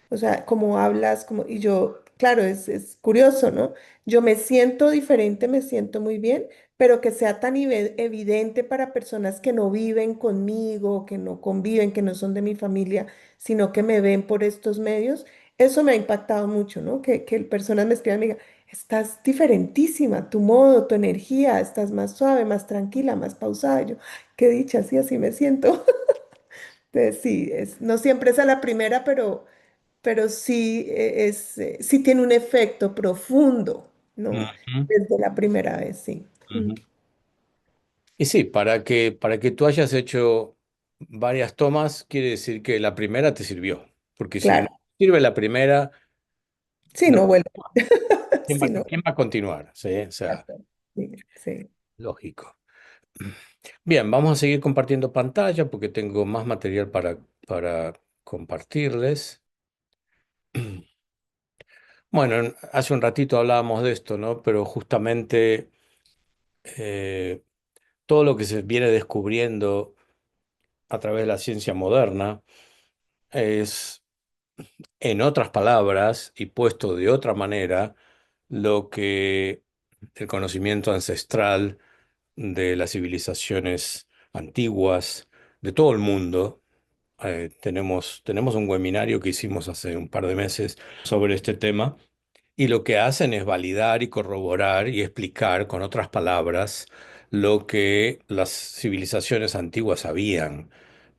[SPEAKER 1] O sea, cómo hablas, como, y yo, claro, es curioso, ¿no? Yo me siento diferente, me siento muy bien, pero que sea tan evidente para personas que no viven conmigo, que no conviven, que no son de mi familia, sino que me ven por estos medios, eso me ha impactado mucho, ¿no? Que personas me escriban y me digan, estás diferentísima, tu modo, tu energía, estás más suave, más tranquila, más pausada. Y yo, qué dicha, sí, así me siento. Entonces, sí, no siempre es a la primera, pero sí, sí tiene un efecto profundo, ¿no?
[SPEAKER 2] Ujú,
[SPEAKER 1] Desde la primera vez, sí. Mm,
[SPEAKER 2] ujú. Y sí, para que tú hayas hecho varias tomas, quiere decir que la primera te sirvió. Porque si no
[SPEAKER 1] claro,
[SPEAKER 2] sirve la primera,
[SPEAKER 1] sí,
[SPEAKER 2] no,
[SPEAKER 1] no vuelve.
[SPEAKER 2] ¿quién va,
[SPEAKER 1] Sí, no.
[SPEAKER 2] quién va a continuar? ¿Sí? O sea,
[SPEAKER 1] Exacto. Sí, sí.
[SPEAKER 2] lógico. Bien, vamos a seguir compartiendo pantalla porque tengo más material para compartirles. Bueno, hace un ratito hablábamos de esto, ¿no? Pero justamente eh, todo lo que se viene descubriendo a través de la ciencia moderna es, en otras palabras y puesto de otra manera, lo que el conocimiento ancestral de las civilizaciones antiguas de todo el mundo. Tenemos un webinario que hicimos hace un par de meses sobre este tema y lo que hacen es validar y corroborar y explicar con otras palabras lo que las civilizaciones antiguas sabían,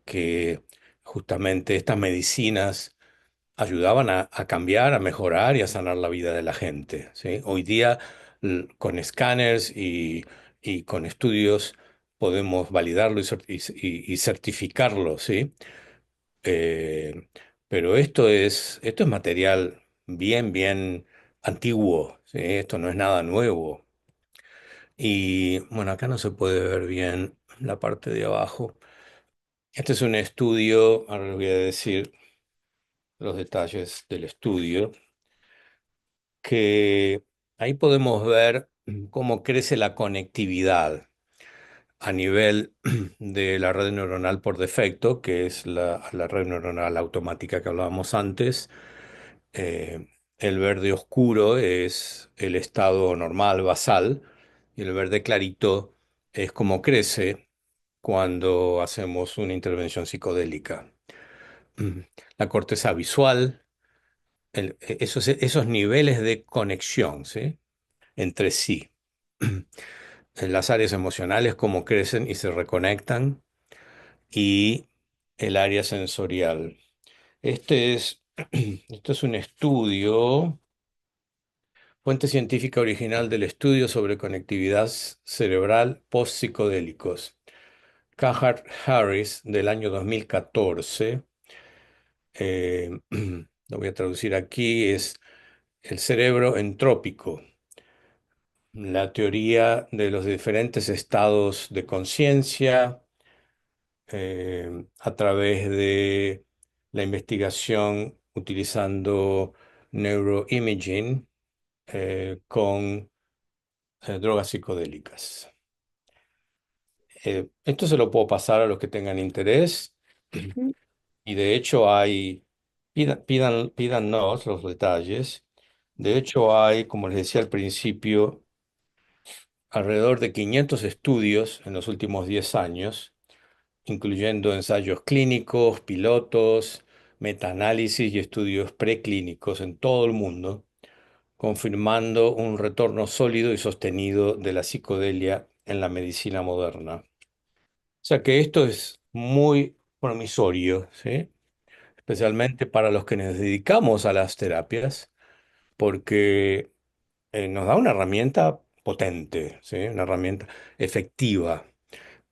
[SPEAKER 2] que justamente estas medicinas ayudaban a cambiar, a mejorar y a sanar la vida de la gente, ¿sí? Hoy día, con escáneres y con estudios podemos validarlo y certificarlo, ¿sí? Eh, pero esto es material bien, bien antiguo, ¿sí? Esto no es nada nuevo. Y bueno, acá no se puede ver bien la parte de abajo. Este es un estudio, ahora les voy a decir los detalles del estudio, que ahí podemos ver cómo crece la conectividad a nivel de la red neuronal por defecto, que es la red neuronal automática que hablábamos antes. Eh, el verde oscuro es el estado normal, basal, y el verde clarito es como crece cuando hacemos una intervención psicodélica. Mm. La corteza visual, esos niveles de conexión, ¿sí? Entre sí. En las áreas emocionales, cómo crecen y se reconectan, y el área sensorial. Este es, esto es un estudio. Fuente científica original del estudio sobre conectividad cerebral post-psicodélicos. Cahart Harris, del año 2014. lo voy a traducir aquí, es el cerebro entrópico, la teoría de los diferentes estados de conciencia a través de la investigación utilizando neuroimaging con drogas psicodélicas. Esto se lo puedo pasar a los que tengan interés
[SPEAKER 1] Mm,
[SPEAKER 2] y de hecho pídanos los detalles. De hecho hay, como les decía al principio, alrededor de 500 estudios en los últimos 10 años, incluyendo ensayos clínicos, pilotos, metaanálisis y estudios preclínicos en todo el mundo, confirmando un retorno sólido y sostenido de la psicodelia en la medicina moderna. O sea que esto es muy promisorio, ¿sí? Especialmente para los que nos dedicamos a las terapias, porque nos da una herramienta potente, ¿sí? Una herramienta efectiva,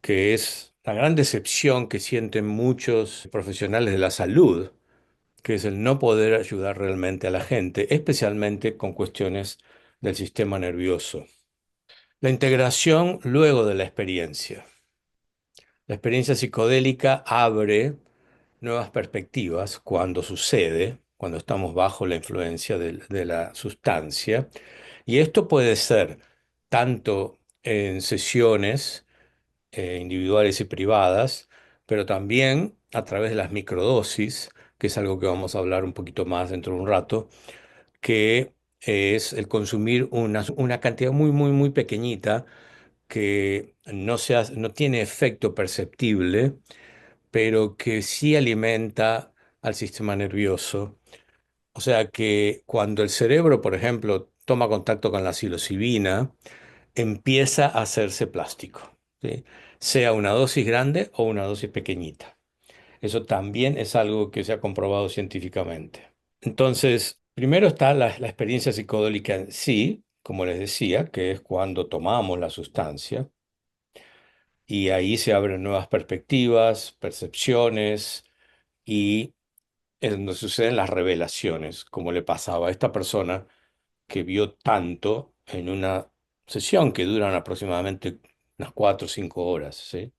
[SPEAKER 2] que es la gran decepción que sienten muchos profesionales de la salud, que es el no poder ayudar realmente a la gente, especialmente con cuestiones del sistema nervioso. La integración luego de la experiencia. La experiencia psicodélica abre nuevas perspectivas cuando sucede, cuando estamos bajo la influencia de la sustancia. Y esto puede ser tanto en sesiones individuales y privadas, pero también a través de las microdosis, que es algo que vamos a hablar un poquito más dentro de un rato, que es el consumir una cantidad muy, muy, muy pequeñita que no tiene efecto perceptible, pero que sí alimenta al sistema nervioso. O sea que cuando el cerebro, por ejemplo, toma contacto con la psilocibina, empieza a hacerse plástico, ¿sí? Sea una dosis grande o una dosis pequeñita. Eso también es algo que se ha comprobado científicamente. Entonces, primero está la experiencia psicodélica en sí, como les decía, que es cuando tomamos la sustancia y ahí se abren nuevas perspectivas, percepciones y es donde suceden las revelaciones, como le pasaba a esta persona que vio tanto en una sesión que duran aproximadamente unas 4 o 5 horas, ¿sí?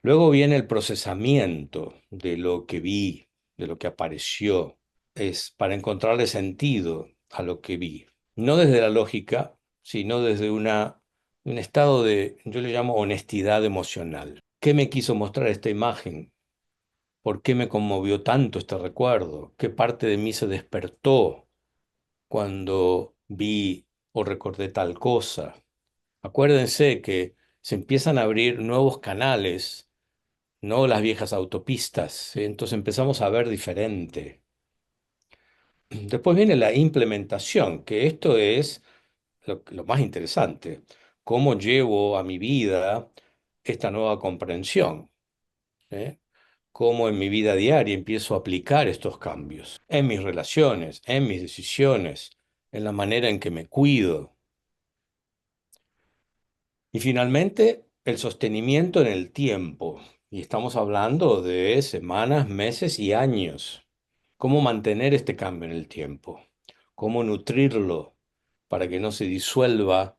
[SPEAKER 2] Luego viene el procesamiento de lo que vi, de lo que apareció. Es para encontrarle sentido a lo que vi. No desde la lógica, sino desde un estado de, yo le llamo honestidad emocional. ¿Qué me quiso mostrar esta imagen? ¿Por qué me conmovió tanto este recuerdo? ¿Qué parte de mí se despertó cuando vi o recordé tal cosa? Acuérdense que se empiezan a abrir nuevos canales, no las viejas autopistas, ¿sí? Entonces empezamos a ver diferente. Después viene la implementación, que esto es lo más interesante. ¿Cómo llevo a mi vida esta nueva comprensión? ¿Eh? Cómo en mi vida diaria empiezo a aplicar estos cambios en mis relaciones, en mis decisiones, en la manera en que me cuido. Y finalmente, el sostenimiento en el tiempo. Y estamos hablando de semanas, meses y años. ¿Cómo mantener este cambio en el tiempo? ¿Cómo nutrirlo para que no se disuelva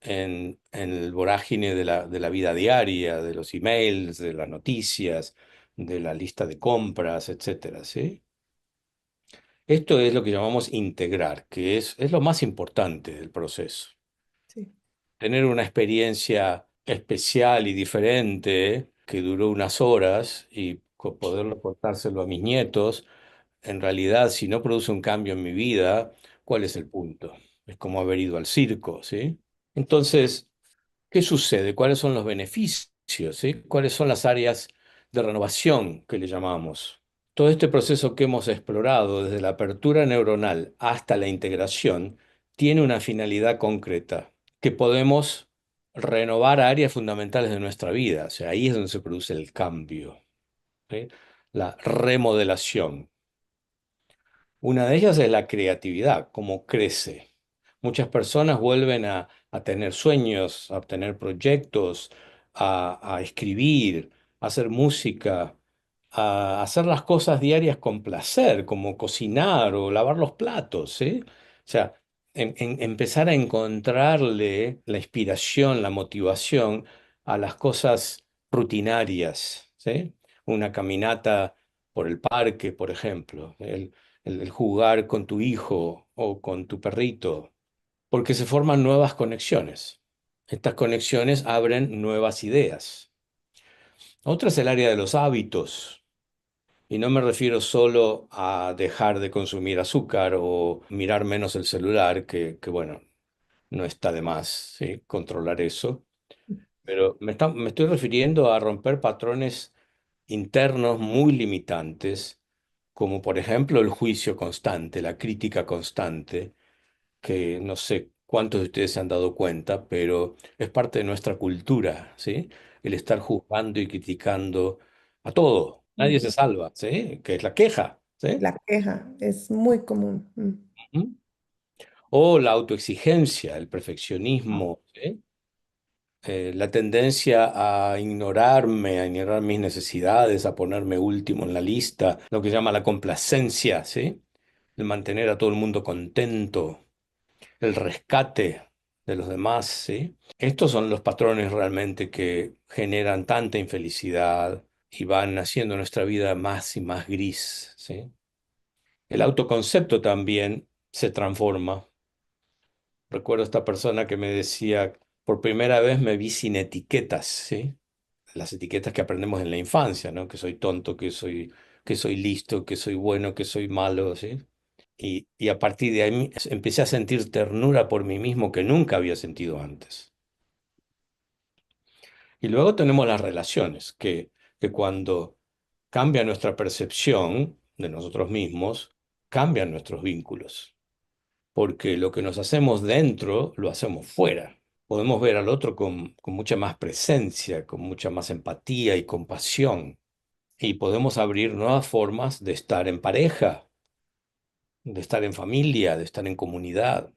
[SPEAKER 2] en el vorágine de la vida diaria, de los emails, de las noticias, de la lista de compras, etcétera, ¿sí? Esto es lo que llamamos integrar, que es lo más importante del proceso.
[SPEAKER 1] sí,
[SPEAKER 2] Tener una experiencia especial y diferente que duró unas horas y poderlo contárselo a mis nietos, en realidad, si no produce un cambio en mi vida, ¿cuál es el punto? Es como haber ido al circo, ¿sí? Entonces, ¿qué sucede? ¿Cuáles son los beneficios? ¿Sí? ¿Cuáles son las áreas de renovación que le llamamos? Todo este proceso que hemos explorado, desde la apertura neuronal hasta la integración, tiene una finalidad concreta, que podemos renovar áreas fundamentales de nuestra vida. O sea, ahí es donde se produce el cambio, ¿sí? La remodelación. Una de ellas es la creatividad, cómo crece. Muchas personas vuelven a tener sueños, a tener proyectos, a escribir, a hacer música, a hacer las cosas diarias con placer, como cocinar o lavar los platos, ¿sí? O sea, empezar a encontrarle la inspiración, la motivación a las cosas rutinarias, ¿sí? Una caminata por el parque, por ejemplo, el jugar con tu hijo o con tu perrito, porque se forman nuevas conexiones. Estas conexiones abren nuevas ideas. Otra es el área de los hábitos. Y no me refiero solo a dejar de consumir azúcar o mirar menos el celular, que bueno, no está de más, ¿sí? Controlar eso. Pero me estoy refiriendo a romper patrones internos muy limitantes, como por ejemplo el juicio constante, la crítica constante, que no sé cuántos de ustedes se han dado cuenta, pero es parte de nuestra cultura, ¿sí? El estar juzgando y criticando a todo. Nadie se
[SPEAKER 1] Ujú.
[SPEAKER 2] salva, ¿sí? Que es la queja, ¿sí?
[SPEAKER 1] La queja es muy común.
[SPEAKER 2] ¿Mm? O la autoexigencia, el perfeccionismo, ¿sí? La tendencia a ignorar mis necesidades, a ponerme último en la lista, lo que se llama la complacencia, ¿sí? El mantener a todo el mundo contento, el rescate de los demás, ¿sí? Estos son los patrones realmente que generan tanta infelicidad y van haciendo nuestra vida más y más gris, ¿sí? El autoconcepto también se transforma. Recuerdo esta persona que me decía, por primera vez me vi sin etiquetas, ¿sí? Las etiquetas que aprendemos en la infancia, ¿no? Que soy tonto, que soy listo, que soy bueno, que soy malo, ¿sí? Y a partir de ahí empecé a sentir ternura por mí mismo que nunca había sentido antes. Y luego tenemos las relaciones, que cuando cambia nuestra percepción de nosotros mismos, cambian nuestros vínculos, porque lo que nos hacemos dentro, lo hacemos fuera. Podemos ver al otro con mucha más presencia, con mucha más empatía y compasión, y podemos abrir nuevas formas de estar en pareja, de estar en familia, de estar en comunidad.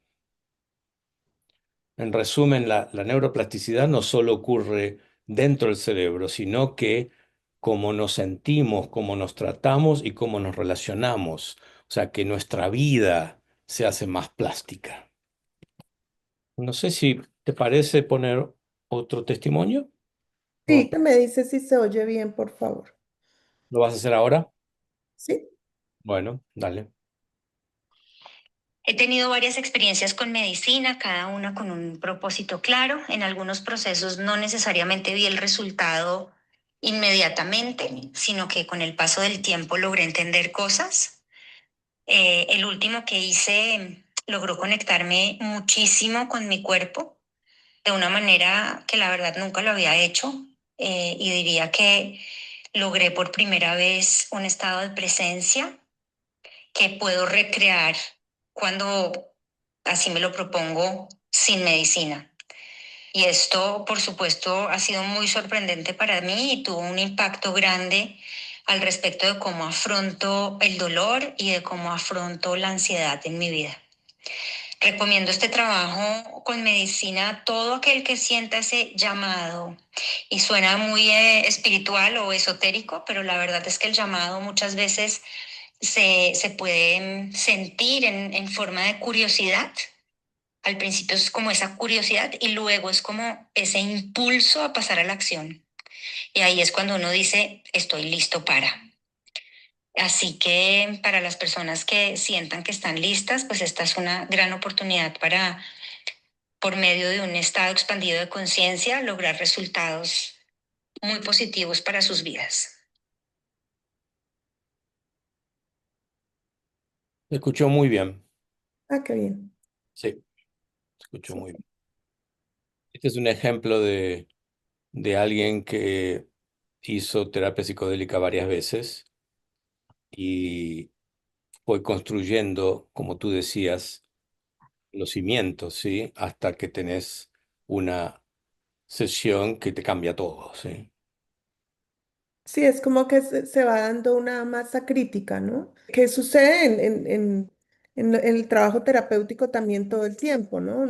[SPEAKER 2] En resumen, la neuroplasticidad no solo ocurre dentro del cerebro, sino que cómo nos sentimos, cómo nos tratamos y cómo nos relacionamos. O sea, que nuestra vida se hace más plástica. No sé si te parece poner otro testimonio.
[SPEAKER 1] Sí,
[SPEAKER 2] ¿O
[SPEAKER 1] que me dice si se oye bien, por favor.
[SPEAKER 2] lo vas a hacer ahora?
[SPEAKER 1] Sí.
[SPEAKER 2] Bueno, dale.
[SPEAKER 4] He tenido varias experiencias con medicina, cada una con un propósito claro. En algunos procesos no necesariamente vi el resultado inmediatamente, sino que con el paso del tiempo logré entender cosas. El último que hice logró conectarme muchísimo con mi cuerpo de una manera que la verdad nunca lo había hecho. Y diría que logré por primera vez un estado de presencia que puedo recrear cuando así me lo propongo sin medicina. Y esto, por supuesto, ha sido muy sorprendente para mí y tuvo un impacto grande al respecto de cómo afronto el dolor y de cómo afronto la ansiedad en mi vida. Recomiendo este trabajo con medicina a todo aquel que sienta ese llamado. Y suena muy espiritual o esotérico, pero la verdad es que el llamado muchas veces se puede sentir en forma de curiosidad. Al principio es como esa curiosidad y luego es como ese impulso a pasar a la acción. Y ahí es cuando uno dice, estoy listo para. Así que para las personas que sientan que están listas, pues esta es una gran oportunidad para, por medio de un estado expandido de conciencia, lograr resultados muy positivos para sus vidas.
[SPEAKER 2] Se escuchó muy bien.
[SPEAKER 1] Ah, qué bien.
[SPEAKER 2] Sí, se escuchó
[SPEAKER 1] Sí.
[SPEAKER 2] muy bien. Este es un ejemplo de alguien que hizo terapia psicodélica varias veces y fue construyendo, como tú decías, los cimientos, ¿sí? Hasta que tenés una sesión que te cambia todo, ¿sí?
[SPEAKER 1] Sí, es como que se va dando una masa crítica, ¿no? Que sucede en el trabajo terapéutico también todo el tiempo, ¿no?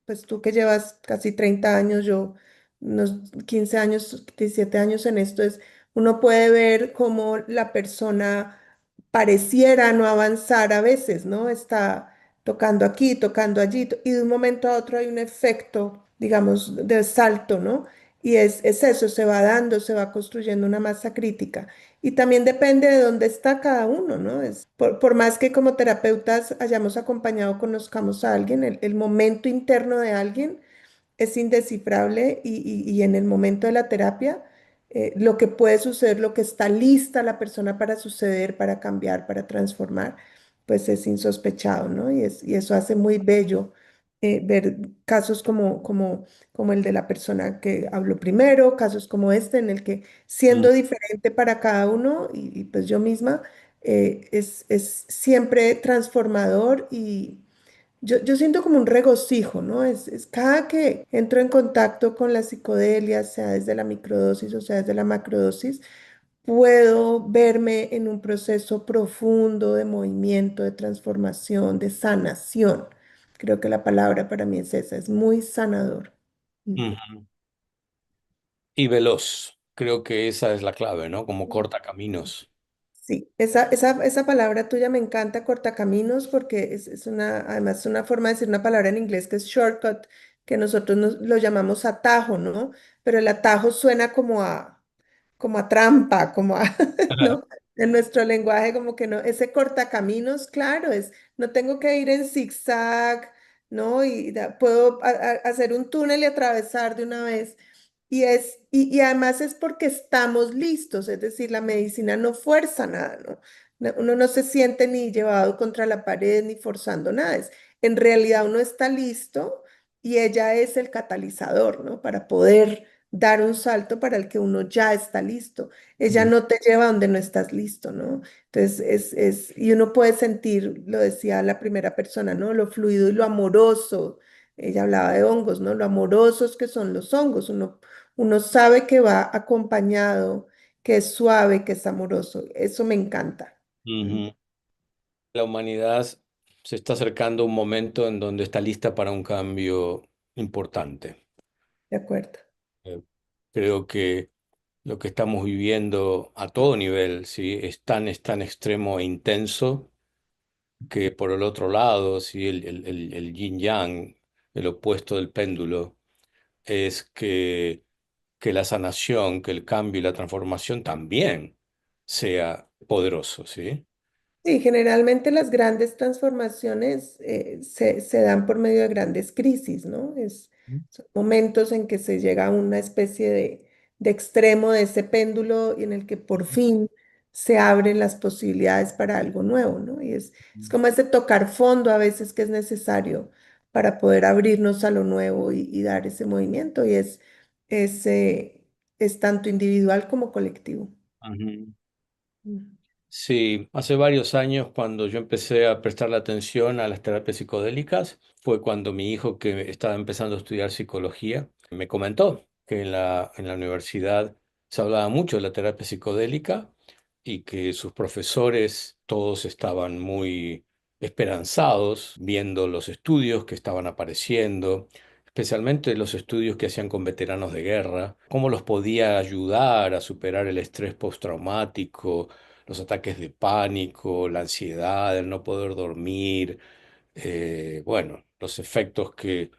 [SPEAKER 1] Pues tú que llevas casi 30 años, yo unos 15 años, 17 años en esto, es uno puede ver cómo la persona pareciera no avanzar a veces, ¿no? Está tocando aquí, tocando allí, y de un momento a otro hay un efecto, digamos, de salto, ¿no? Y es eso, se va dando, se va construyendo una masa crítica. Y también depende de dónde está cada uno, ¿no? Por más que como terapeutas hayamos acompañado, conozcamos a alguien, el momento interno de alguien es indescifrable y en el momento de la terapia, lo que puede suceder, lo que está lista la persona para suceder, para cambiar, para transformar, pues es insospechado, ¿no? Y eso hace muy bello ver casos como el de la persona que habló primero, casos como este en el que
[SPEAKER 2] Mm,
[SPEAKER 1] siendo diferente para cada uno y pues yo misma, es siempre transformador y yo siento como un regocijo, ¿no? Es cada que entro en contacto con la psicodelia, sea desde la microdosis o sea desde la macrodosis, puedo verme en un proceso profundo de movimiento, de transformación, de sanación. Creo que la palabra para mí es esa, es muy sanador. Mm.
[SPEAKER 2] ujú. Y veloz, creo que esa es la clave, ¿no? Como corta caminos.
[SPEAKER 1] Sí, esa palabra tuya me encanta, cortacaminos, porque es una, además es una forma de decir una palabra en inglés que es shortcut, que nosotros lo llamamos atajo, ¿no? Pero el atajo suena como a trampa, como a,
[SPEAKER 2] Ajá.
[SPEAKER 1] ¿no? En nuestro lenguaje como que no, ese cortacaminos, claro, no tengo que ir en zigzag, ¿no? Y puedo hacer un túnel y atravesar de una vez. Y además es porque estamos listos, es decir, la medicina no fuerza nada, ¿no? Uno no se siente ni llevado contra la pared ni forzando nada, en realidad uno está listo y ella es el catalizador, ¿no? Para poder dar un salto para el que uno ya está listo. Ella
[SPEAKER 2] Mm,
[SPEAKER 1] no te lleva donde no estás listo, ¿no? Entonces, y uno puede sentir, lo decía la primera persona, ¿no? Lo fluido y lo amoroso. Ella hablaba de hongos, ¿no? Lo amorosos que son los hongos. Uno sabe que va acompañado, que es suave, que es amoroso. Eso me encanta. Mm.
[SPEAKER 2] ujú. La humanidad se está acercando a un momento en donde está lista para un cambio importante.
[SPEAKER 1] De acuerdo.
[SPEAKER 2] Eh, Creo que lo que estamos viviendo a todo nivel, ¿sí? Es tan extremo e intenso que por el otro lado, ¿sí? El yin-yang, el opuesto del péndulo, es que la sanación, que el cambio y la transformación también sea poderoso, ¿sí?
[SPEAKER 1] Sí, generalmente las grandes transformaciones se dan por medio de grandes crisis, ¿no? Son momentos en que se llega a una especie de extremo de ese péndulo y en el que por fin se abren las posibilidades para algo nuevo, ¿no? Es como ese tocar fondo a veces que es necesario para poder abrirnos a lo nuevo y dar ese movimiento es, eh, es tanto individual como colectivo.
[SPEAKER 2] Ujú.
[SPEAKER 1] Mm.
[SPEAKER 2] Sí, hace varios años cuando yo empecé a prestarle atención a las terapias psicodélicas, fue cuando mi hijo, que estaba empezando a estudiar psicología, me comentó que en la universidad se hablaba mucho de la terapia psicodélica y que sus profesores todos estaban muy esperanzados viendo los estudios que estaban apareciendo, especialmente los estudios que hacían con veteranos de guerra, cómo los podía ayudar a superar el estrés postraumático, los ataques de pánico, la ansiedad, el no poder dormir, bueno, los efectos que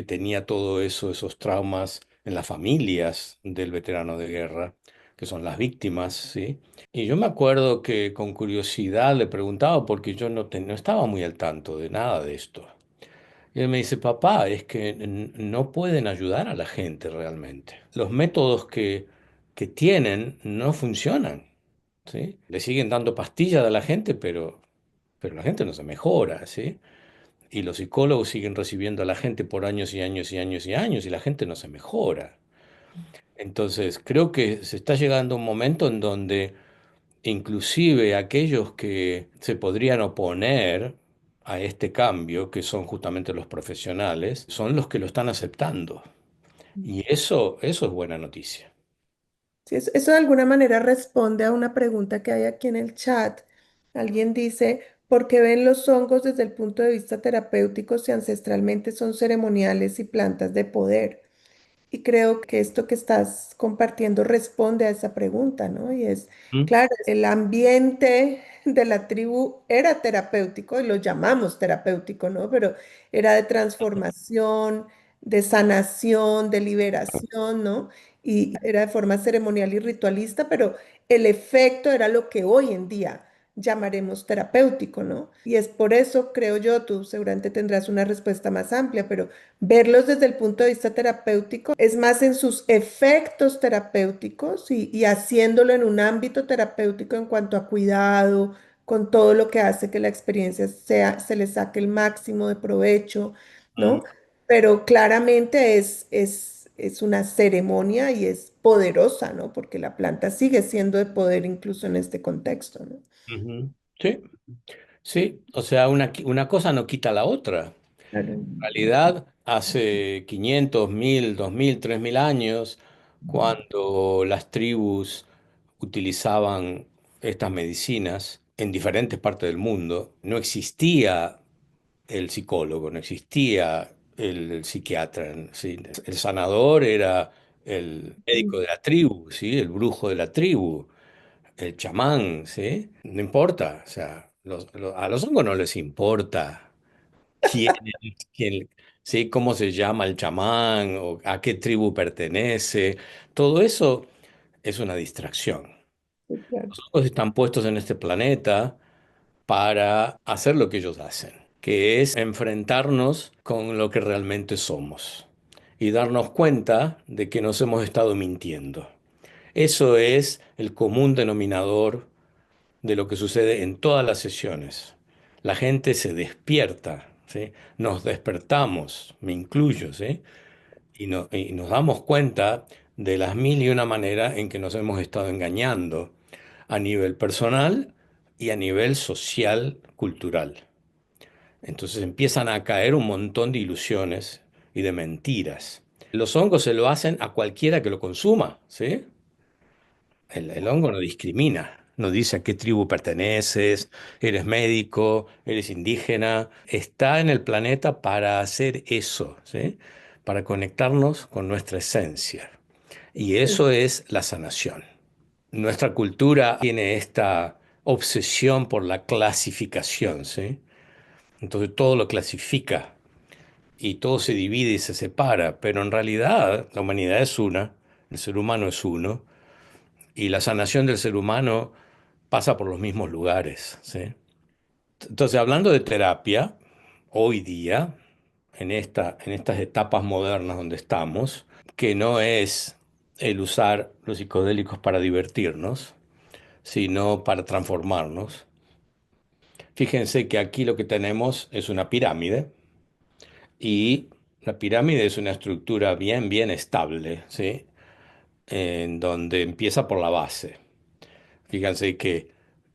[SPEAKER 2] tenía todo eso, esos traumas en las familias del veterano de guerra, que son las víctimas, ¿sí? Y yo me acuerdo que con curiosidad le preguntaba, porque yo no estaba muy al tanto de nada de esto. Y él me dice, papá, es que no pueden ayudar a la gente realmente. Los métodos que tienen no funcionan, ¿sí? Le siguen dando pastillas a la gente, pero la gente no se mejora, ¿sí? Y los psicólogos siguen recibiendo a la gente por años y años y años y años y la gente no se mejora. Entonces, creo que se está llegando a un momento en donde inclusive aquellos que se podrían oponer a este cambio, que son justamente los profesionales, son los que lo están aceptando. Y eso es buena noticia.
[SPEAKER 1] Sí, eso de alguna manera responde a una pregunta que hay aquí en el chat. Alguien dice, ¿por qué ven los hongos desde el punto de vista terapéutico si ancestralmente son ceremoniales y plantas de poder? Y creo que esto que estás compartiendo responde a esa pregunta, ¿no? Y es,
[SPEAKER 2] ¿Mm?
[SPEAKER 1] claro, el ambiente de la tribu era terapéutico, y lo llamamos terapéutico, ¿no? Pero era de transformación, de sanación, de liberación, ¿no? Y era de forma ceremonial y ritualista, pero el efecto era lo que hoy en día llamaremos terapéutico, ¿no? Y es por eso, creo yo, tú seguramente tendrás una respuesta más amplia, pero verlos desde el punto de vista terapéutico es más en sus efectos terapéuticos y haciéndolo en un ámbito terapéutico en cuanto a cuidado, con todo lo que hace que la experiencia sea, se le saque el máximo de provecho,
[SPEAKER 2] Mm,
[SPEAKER 1] ¿no? Pero claramente es una ceremonia y es poderosa, ¿no? Porque la planta sigue siendo de poder incluso en este contexto, ¿no?
[SPEAKER 2] ujú. Sí, sí, o sea, una cosa no quita la otra.
[SPEAKER 1] Claro.
[SPEAKER 2] En realidad, hace 500, 1000, 2000, 3000 años, cuando las tribus utilizaban estas medicinas en diferentes partes del mundo, no existía el psicólogo, no existía el psiquiatra, ¿sí? El sanador era el médico de la tribu, ¿sí? El brujo de la tribu, el chamán, ¿sí? No importa, o sea, a los hongos no les importa quién, quién, ¿sí? Cómo se llama el chamán o a qué tribu pertenece. Todo eso es una distracción.
[SPEAKER 1] Sí, claro.
[SPEAKER 2] Los hongos están puestos en este planeta para hacer lo que ellos hacen, que es enfrentarnos con lo que realmente somos y darnos cuenta de que nos hemos estado mintiendo. Eso es el común denominador de lo que sucede en todas las sesiones. La gente se despierta, ¿sí? Nos despertamos, me incluyo, ¿sí? Y nos damos cuenta de las mil y una maneras en que nos hemos estado engañando a nivel personal y a nivel social, cultural. Entonces empiezan a caer un montón de ilusiones y de mentiras. Los hongos se lo hacen a cualquiera que lo consuma, ¿sí? El hongo no discrimina, no dice a qué tribu perteneces, eres médico, eres indígena. Está en el planeta para hacer eso, ¿sí? Para conectarnos con nuestra esencia. Y
[SPEAKER 1] Sí,
[SPEAKER 2] eso es la sanación. Nuestra cultura tiene esta obsesión por la clasificación, ¿sí? Entonces todo lo clasifica y todo se divide y se separa, pero en realidad la humanidad es una, el ser humano es uno, y la sanación del ser humano pasa por los mismos lugares, ¿sí? Entonces, hablando de terapia, hoy día, en estas etapas modernas donde estamos, que no es el usar los psicodélicos para divertirnos, sino para transformarnos. Fíjense que aquí lo que tenemos es una pirámide y la pirámide es una estructura bien, bien estable, ¿sí? En donde empieza por la base. Fíjense que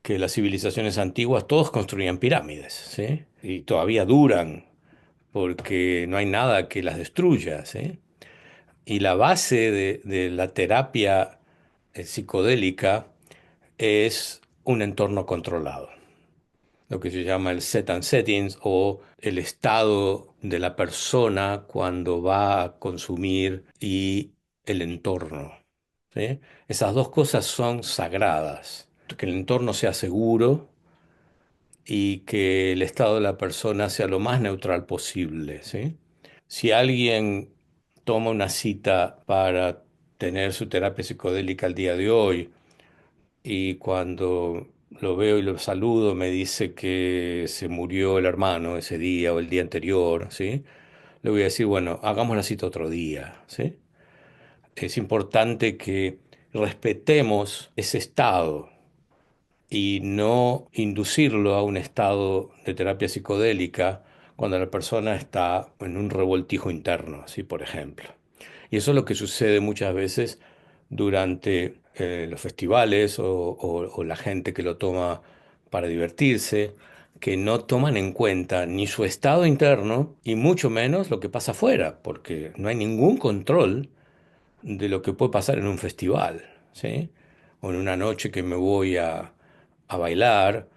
[SPEAKER 2] las civilizaciones antiguas todos construían pirámides, ¿sí? Y todavía duran porque no hay nada que las destruya, ¿sí? Y la base de la terapia psicodélica es un entorno controlado, lo que se llama el set and settings o el estado de la persona cuando va a consumir y el entorno, ¿sí? Esas dos cosas son sagradas. Que el entorno sea seguro y que el estado de la persona sea lo más neutral posible, ¿sí? Si alguien toma una cita para tener su terapia psicodélica el día de hoy y cuando lo veo y lo saludo me dice que se murió el hermano ese día o el día anterior, ¿sí? Le voy a decir, bueno, hagamos la cita otro día, ¿sí? Es importante que respetemos ese estado y no inducirlo a un estado de terapia psicodélica cuando la persona está en un revoltijo interno, así por ejemplo. Y eso es lo que sucede muchas veces durante los festivales o la gente que lo toma para divertirse, que no toman en cuenta ni su estado interno y mucho menos lo que pasa afuera, porque no hay ningún control de lo que puede pasar en un festival, ¿sí? O en una noche que me voy a bailar,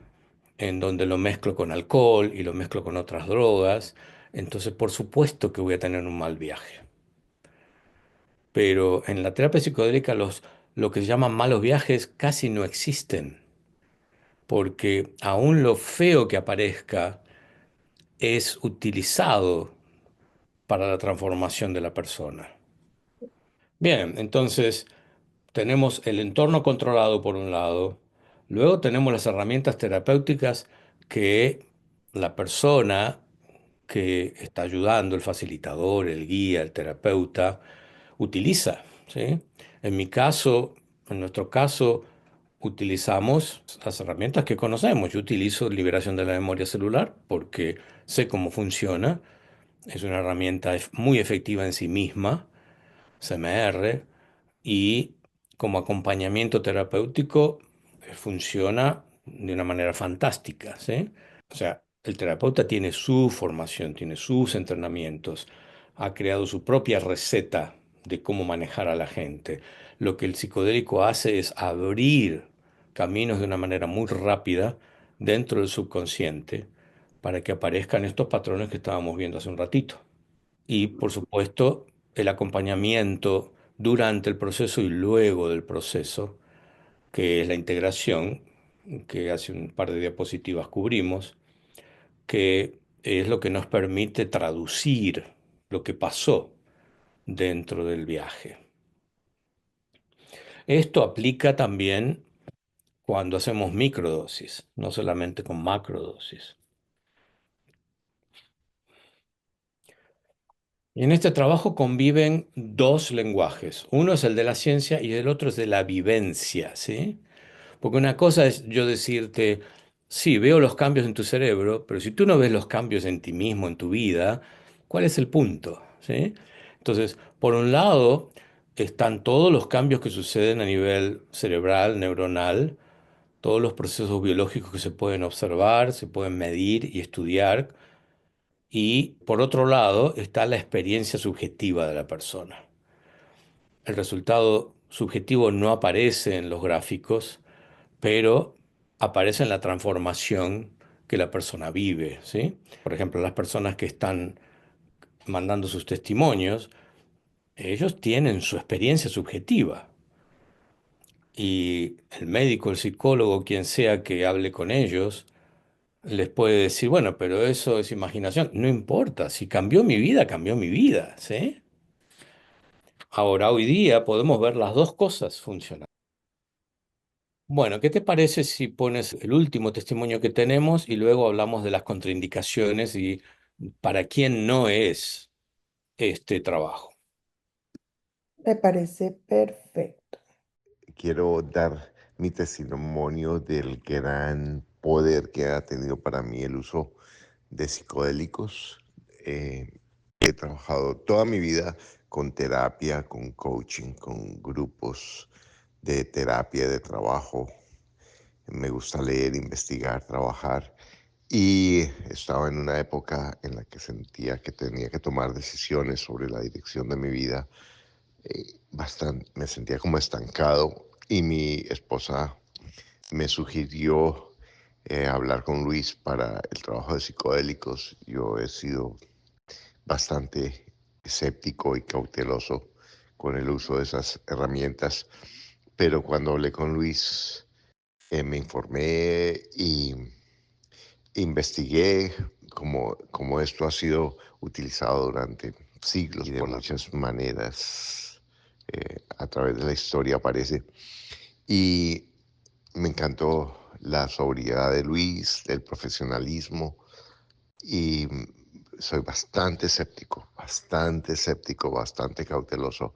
[SPEAKER 2] en donde lo mezclo con alcohol y lo mezclo con otras drogas. Entonces, por supuesto que voy a tener un mal viaje. pero en la terapia psicodélica lo que se llaman malos viajes casi no existen, porque aún lo feo que aparezca es utilizado para la transformación de la persona. Bien, entonces tenemos el entorno controlado por un lado, luego tenemos las herramientas terapéuticas que la persona que está ayudando, el facilitador, el guía, el terapeuta, utiliza, ¿sí? En mi caso, en nuestro caso, utilizamos las herramientas que conocemos. Yo utilizo liberación de la memoria celular porque sé cómo funciona. Es una herramienta muy efectiva en sí misma, CMR, y como acompañamiento terapéutico funciona de una manera fantástica, ¿sí? O sea, el terapeuta tiene su formación, tiene sus entrenamientos, ha creado su propia receta de cómo manejar a la gente. Lo que el psicodélico hace es abrir caminos de una manera muy rápida dentro del subconsciente para que aparezcan estos patrones que estábamos viendo hace un ratito. Y, por supuesto, el acompañamiento durante el proceso y luego del proceso, que es la integración, que hace un par de diapositivas cubrimos, que es lo que nos permite traducir lo que pasó dentro del viaje. Esto aplica también cuando hacemos microdosis, no solamente con macrodosis. Y en este trabajo conviven dos lenguajes. Uno es el de la ciencia y el otro es de la vivencia, ¿sí? Porque una cosa es yo decirte, sí, veo los cambios en tu cerebro, pero si tú no ves los cambios en ti mismo, en tu vida, ¿cuál es el punto? ¿Sí? Entonces, por un lado, están todos los cambios que suceden a nivel cerebral, neuronal, todos los procesos biológicos que se pueden observar, se pueden medir y estudiar. Y por otro lado, está la experiencia subjetiva de la persona. El resultado subjetivo no aparece en los gráficos, pero aparece en la transformación que la persona vive, ¿sí? Por ejemplo, las personas que están mandando sus testimonios, ellos tienen su experiencia subjetiva y el médico, el psicólogo, quien sea que hable con ellos, les puede decir, bueno, pero eso es imaginación. No importa, si cambió mi vida, ¿sí? Ahora, hoy día podemos ver las dos cosas funcionar. Bueno, ¿qué te parece si pones el último testimonio que tenemos y luego hablamos de las contraindicaciones y para quién no es este trabajo?
[SPEAKER 1] Me parece perfecto.
[SPEAKER 5] Quiero dar mi testimonio del gran poder que ha tenido para mí el uso de psicodélicos. He trabajado toda mi vida con terapia, con coaching, con grupos de terapia, de trabajo. Me gusta leer, investigar, trabajar. Y estaba en una época en la que sentía que tenía que tomar decisiones sobre la dirección de mi vida. Me sentía como estancado y mi esposa me sugirió hablar con Luis para el trabajo de psicodélicos. Yo he sido bastante escéptico y cauteloso con el uso de esas herramientas, pero cuando hablé con Luis me informé y investigué cómo esto ha sido utilizado durante siglos y de muchas maneras. A través de la historia aparece. Y me encantó la sobriedad de Luis, el profesionalismo, y soy bastante escéptico, bastante cauteloso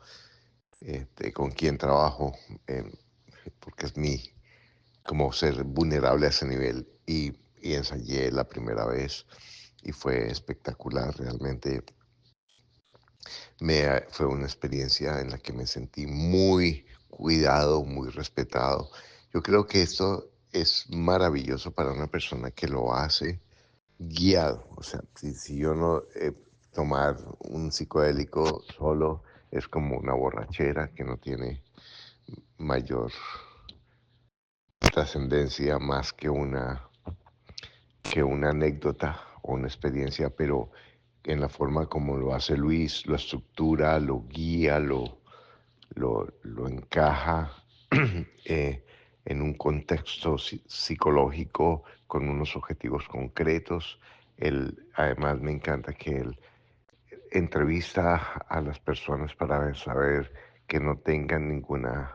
[SPEAKER 5] con quién trabajo, porque es como ser vulnerable a ese nivel. Y ensayé la primera vez y fue espectacular, realmente fue una experiencia en la que me sentí muy cuidado, muy respetado. Yo creo que esto es maravilloso para una persona que lo hace guiado. O sea, si yo no tomar un psicodélico solo es como una borrachera que no tiene mayor trascendencia más que una anécdota o una experiencia, pero en la forma como lo hace Luis, lo estructura, lo guía, lo encaja eh, en un contexto psicológico con unos objetivos concretos. Él, además me encanta que él entrevista a las personas para saber que no tengan ninguna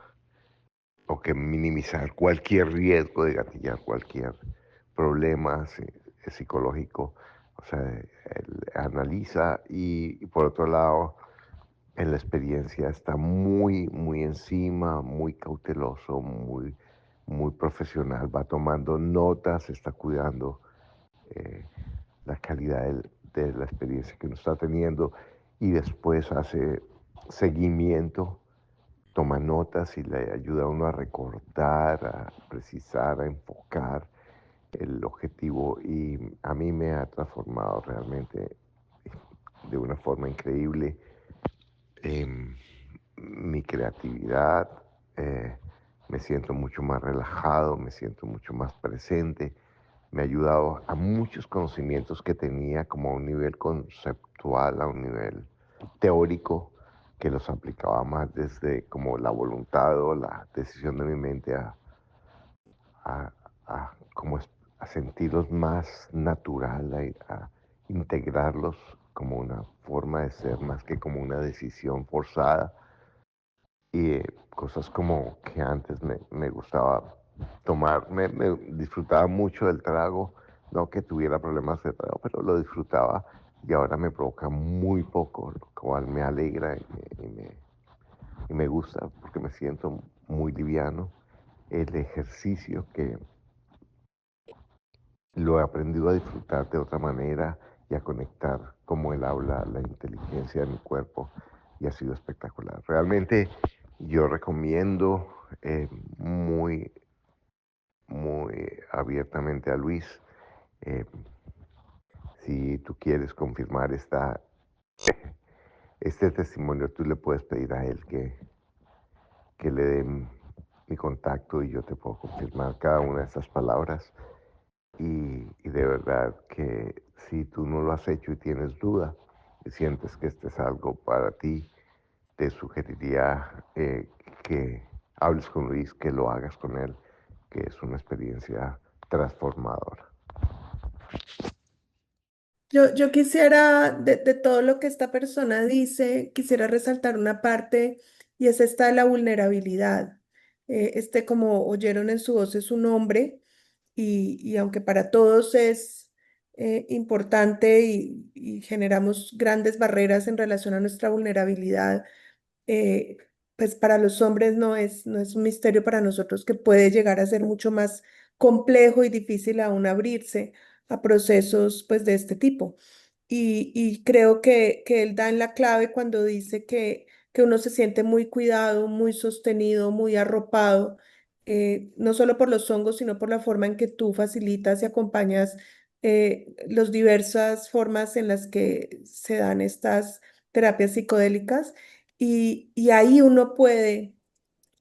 [SPEAKER 5] o que minimizar cualquier riesgo de gatillar cualquier problema psicológico. O sea, él analiza y por otro lado, en la experiencia está muy, muy encima, muy cauteloso, muy, muy profesional, va tomando notas, está cuidando eh, la calidad de la experiencia que uno está teniendo y después hace seguimiento, toma notas y le ayuda a uno a recordar, a precisar, a enfocar el objetivo y a mí me ha transformado realmente de una forma increíble mi creatividad, me siento mucho más relajado, me siento mucho más presente, me ha ayudado a muchos conocimientos que tenía como a un nivel conceptual, a un nivel teórico, que los aplicaba más desde como la voluntad o la decisión de mi mente a, como a sentirlos más natural, a integrarlos como una forma de ser más que como una decisión forzada y cosas como que antes me gustaba tomar, me disfrutaba mucho del trago, no que tuviera problemas de trago, pero lo disfrutaba y ahora me provoca muy poco, lo cual me alegra y me gusta porque me siento muy liviano. El ejercicio que lo he aprendido a disfrutar de otra manera y a conectar como él habla la inteligencia de mi cuerpo y ha sido espectacular. Realmente yo recomiendo muy, muy abiertamente a Luis. eh, si tú quieres confirmar este testimonio, tú le puedes pedir a él que le dé mi contacto y yo te puedo confirmar cada una de estas palabras. Y de verdad que si tú no lo has hecho y tienes duda y sientes que este es algo para ti, te sugeriría que hables con Luis, que lo hagas con él, que es una experiencia transformadora.
[SPEAKER 1] Yo quisiera, de todo lo que esta persona dice, quisiera resaltar una parte y es esta de la vulnerabilidad. Como oyeron en su voz, es un hombre y aunque para todos es importante y generamos grandes barreras en relación a nuestra vulnerabilidad, eh, pues para los hombres no es un misterio para nosotros que puede llegar a ser mucho más complejo y difícil aún abrirse a procesos pues de este tipo. Y creo que él da en la clave cuando dice que uno se siente muy cuidado, muy sostenido, muy arropado, no solo por los hongos, sino por la forma en que tú facilitas y acompañas las diversas formas en las que se dan estas terapias psicodélicas. Y ahí uno puede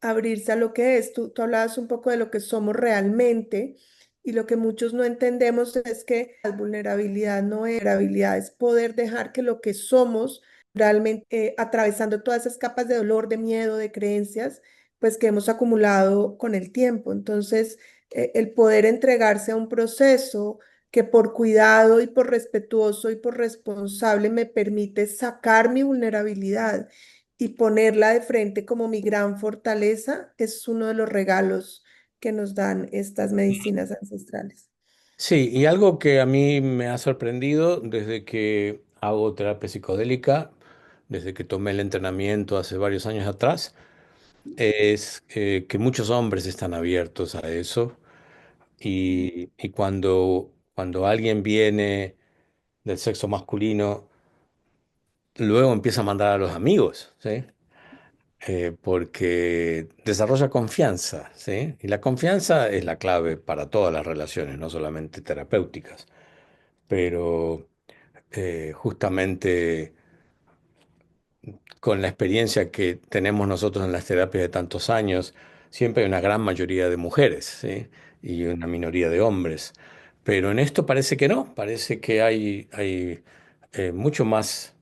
[SPEAKER 1] abrirse a lo que es. Tú hablabas un poco de lo que somos realmente y lo que muchos no entendemos es que la vulnerabilidad no es vulnerabilidad, es poder dejar que lo que somos realmente, atravesando todas esas capas de dolor, de miedo, de creencias, pues que hemos acumulado con el tiempo. Entonces, el poder entregarse a un proceso que por cuidado y por respetuoso y por responsable me permite sacar mi vulnerabilidad y ponerla de frente como mi gran fortaleza es uno de los regalos que nos dan estas medicinas ancestrales.
[SPEAKER 2] Sí, y algo que a mí me ha sorprendido desde que hago terapia psicodélica, desde que tomé el entrenamiento hace varios años atrás, es que muchos hombres están abiertos a eso y cuando alguien viene del sexo masculino, luego empieza a mandar a los amigos, ¿sí? Porque desarrolla confianza, ¿sí? Y la confianza es la clave para todas las relaciones, no solamente terapéuticas, pero justamente con la experiencia que tenemos nosotros en las terapias de tantos años, siempre hay una gran mayoría de mujeres, ¿sí? Y una minoría de hombres. Pero en esto parece que no, parece que hay mucho más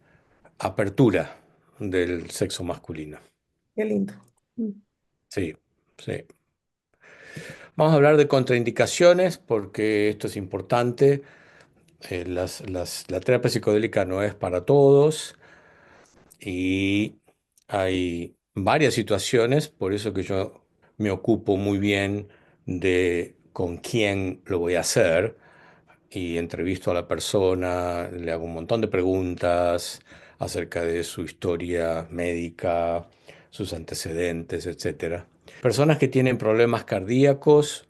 [SPEAKER 2] apertura del sexo masculino.
[SPEAKER 1] Qué lindo. Mm.
[SPEAKER 2] Sí, sí. Vamos a hablar de contraindicaciones porque esto es importante. La terapia psicodélica no es para todos y hay varias situaciones, por eso que yo me ocupo muy bien de con quién lo voy a hacer y entrevisto a la persona, le hago un montón de preguntas acerca de su historia médica, sus antecedentes, etcétera. Personas que tienen problemas cardíacos,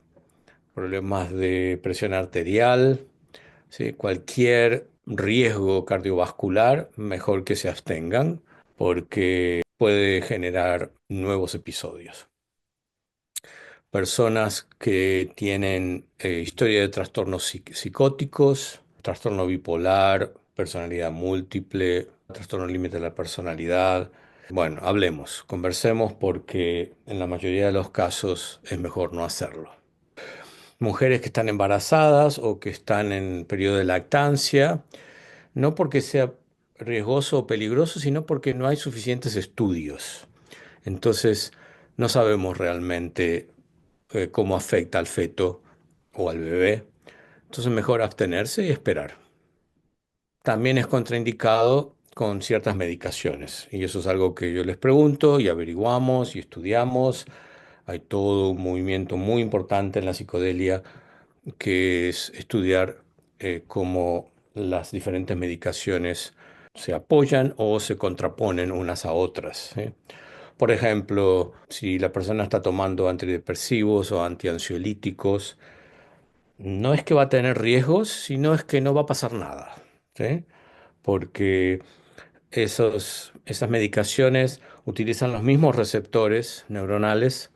[SPEAKER 2] problemas de presión arterial, ¿sí? Cualquier riesgo cardiovascular, mejor que se abstengan porque puede generar nuevos episodios. Personas que tienen historia de trastornos psicóticos, trastorno bipolar, personalidad múltiple, trastorno límite de la personalidad. Bueno, hablemos, conversemos porque en la mayoría de los casos es mejor no hacerlo. Mujeres que están embarazadas o que están en periodo de lactancia, no porque sea riesgoso o peligroso, sino porque no hay suficientes estudios. Entonces, no sabemos realmente cómo afecta al feto o al bebé. Entonces, mejor abstenerse y esperar. También es contraindicado con ciertas medicaciones. Y eso es algo que yo les pregunto y averiguamos y estudiamos. Hay todo un movimiento muy importante en la psicodelia que es estudiar cómo las diferentes medicaciones se apoyan o se contraponen unas a otras, ¿sí? Por ejemplo, si la persona está tomando antidepresivos o antiansiolíticos, no es que va a tener riesgos, sino es que no va a pasar nada, ¿sí? Porque esas medicaciones utilizan los mismos receptores neuronales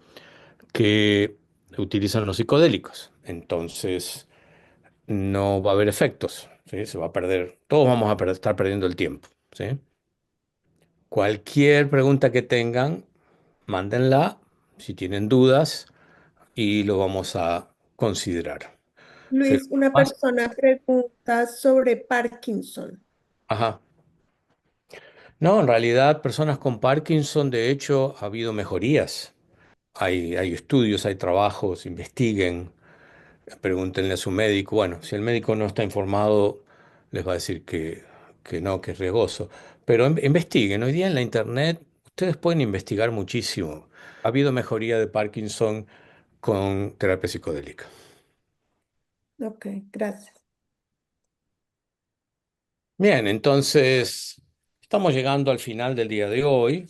[SPEAKER 2] que utilizan los psicodélicos. Entonces, no va a haber efectos, ¿sí? Se va a perder, todos vamos a estar perdiendo el tiempo, ¿sí? Cualquier pregunta que tengan, mándenla si tienen dudas y lo vamos a considerar. Pero
[SPEAKER 1] Luis, una
[SPEAKER 2] más,
[SPEAKER 1] persona pregunta sobre Parkinson.
[SPEAKER 2] ajá. No, en realidad, personas con Parkinson, de hecho, ha habido mejorías. Hay estudios, hay trabajos, investiguen, pregúntenle a su médico. Bueno, si el médico no está informado, les va a decir que no, que es riesgoso. Pero investiguen. Hoy día en la internet ustedes pueden investigar muchísimo. Ha habido mejoría de Parkinson con terapia psicodélica.
[SPEAKER 1] Ok, gracias.
[SPEAKER 2] Bien, entonces estamos llegando al final del día de hoy.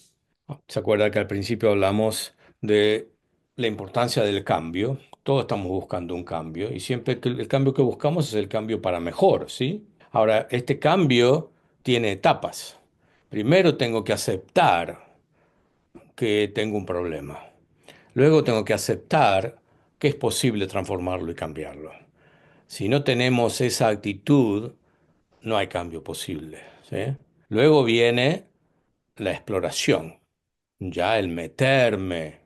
[SPEAKER 2] ¿Se acuerda que al principio hablamos de la importancia del cambio? Todos estamos buscando un cambio y siempre que el cambio que buscamos es el cambio para mejor, ¿sí? Ahora, este cambio tiene etapas. Primero tengo que aceptar que tengo un problema. Luego tengo que aceptar que es posible transformarlo y cambiarlo. Si no tenemos esa actitud, no hay cambio posible, ¿sí? Luego viene la exploración, ya el meterme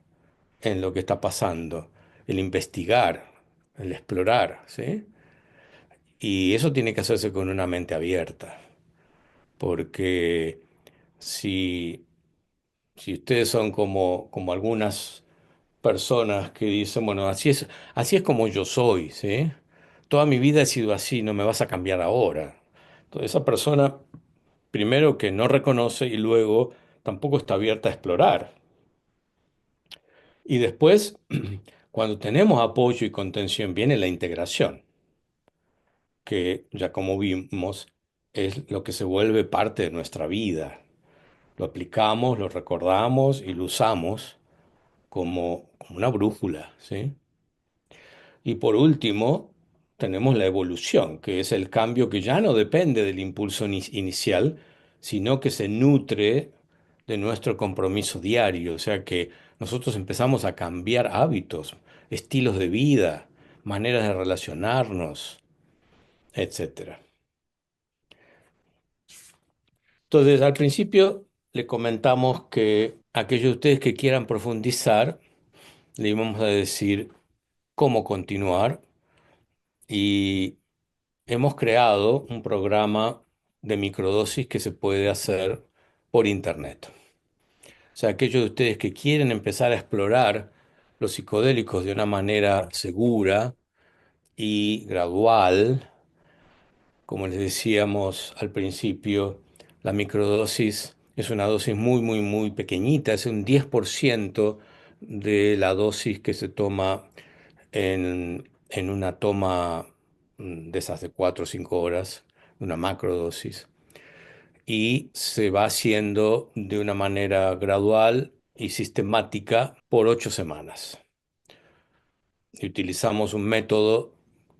[SPEAKER 2] en lo que está pasando, el investigar, el explorar, ¿sí? Y eso tiene que hacerse con una mente abierta, porque si, si ustedes son como algunas personas que dicen, bueno, así es como yo soy, ¿sí? Toda mi vida he sido así, no me vas a cambiar ahora. Entonces, esa persona, primero que no reconoce y luego tampoco está abierta a explorar. Y después, cuando tenemos apoyo y contención, viene la integración, que ya como vimos, es lo que se vuelve parte de nuestra vida. Lo aplicamos, lo recordamos y lo usamos como una brújula, ¿sí? Y por último, tenemos la evolución, que es el cambio que ya no depende del impulso inicial, sino que se nutre de nuestro compromiso diario. O sea que nosotros empezamos a cambiar hábitos, estilos de vida, maneras de relacionarnos, etcétera. Entonces, al principio le comentamos que aquellos de ustedes que quieran profundizar, le íbamos a decir cómo continuar y hemos creado un programa de microdosis que se puede hacer por internet. O sea, aquellos de ustedes que quieren empezar a explorar los psicodélicos de una manera segura y gradual, como les decíamos al principio, la microdosis es una dosis muy, muy, muy pequeñita, es un 10% de la dosis que se toma en una toma de esas de 4 o 5 horas, una macrodosis, y se va haciendo de una manera gradual y sistemática por 8 semanas. Y utilizamos un método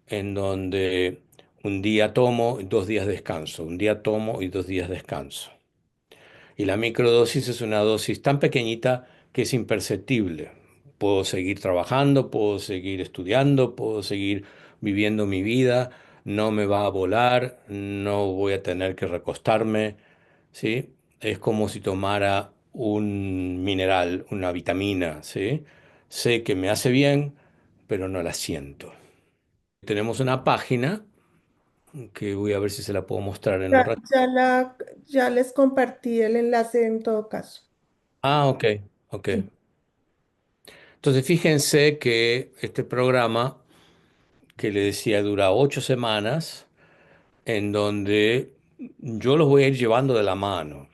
[SPEAKER 2] en donde un día tomo y 2 días descanso, un día tomo y 2 días descanso. Y la microdosis es una dosis tan pequeñita que es imperceptible. Puedo seguir trabajando, puedo seguir estudiando, puedo seguir viviendo mi vida, no me va a volar, no voy a tener que recostarme, ¿sí? Es como si tomara un mineral, una vitamina, ¿sí? Sé que me hace bien, pero no la siento. Tenemos una página que voy a ver si se la puedo mostrar en un
[SPEAKER 1] Ya,
[SPEAKER 2] rato.
[SPEAKER 1] ya les compartí el enlace en todo caso.
[SPEAKER 2] Ah, ok, ok.
[SPEAKER 1] Sí.
[SPEAKER 2] Entonces fíjense que este programa que le decía dura 8 semanas, en donde yo los voy a ir llevando de la mano.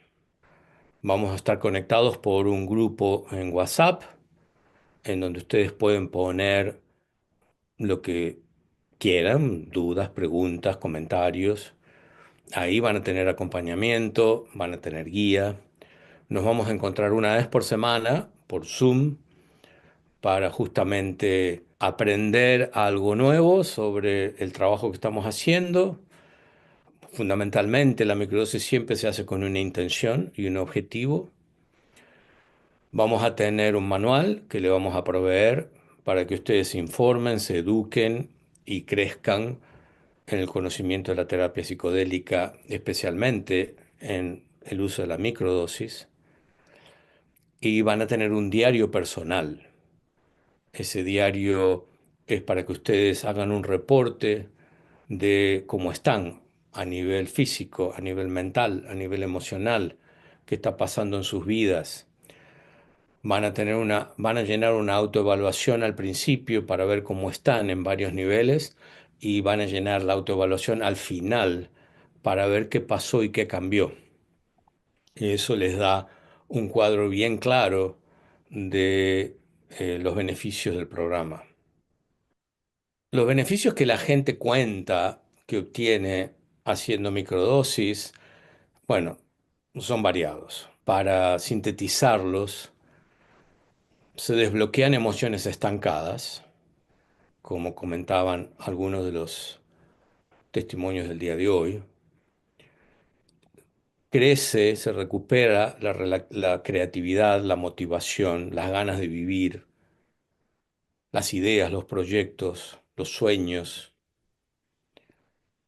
[SPEAKER 2] Vamos a estar conectados por un grupo en WhatsApp, en donde ustedes pueden poner lo que quieran, dudas, preguntas, comentarios. Ahí van a tener acompañamiento, van a tener guía. Nos vamos a encontrar una vez por semana por Zoom para justamente aprender algo nuevo sobre el trabajo que estamos haciendo. Fundamentalmente, la microdosis siempre se hace con una intención y un objetivo. Vamos a tener un manual que le vamos a proveer para que ustedes se informen, se eduquen y crezcan en el conocimiento de la terapia psicodélica, especialmente en el uso de la microdosis. Y van a tener un diario personal. Ese diario es para que ustedes hagan un reporte de cómo están a nivel físico, a nivel mental, a nivel emocional, qué está pasando en sus vidas. Van a llenar una autoevaluación al principio para ver cómo están en varios niveles y van a llenar la autoevaluación al final para ver qué pasó y qué cambió. Y eso les da un cuadro bien claro de los beneficios del programa. Los beneficios que la gente cuenta que obtiene haciendo microdosis, bueno, son variados. Para sintetizarlos, se desbloquean emociones estancadas, como comentaban algunos de los testimonios del día de hoy. Crece, se recupera la creatividad, la motivación, las ganas de vivir, las ideas, los proyectos, los sueños.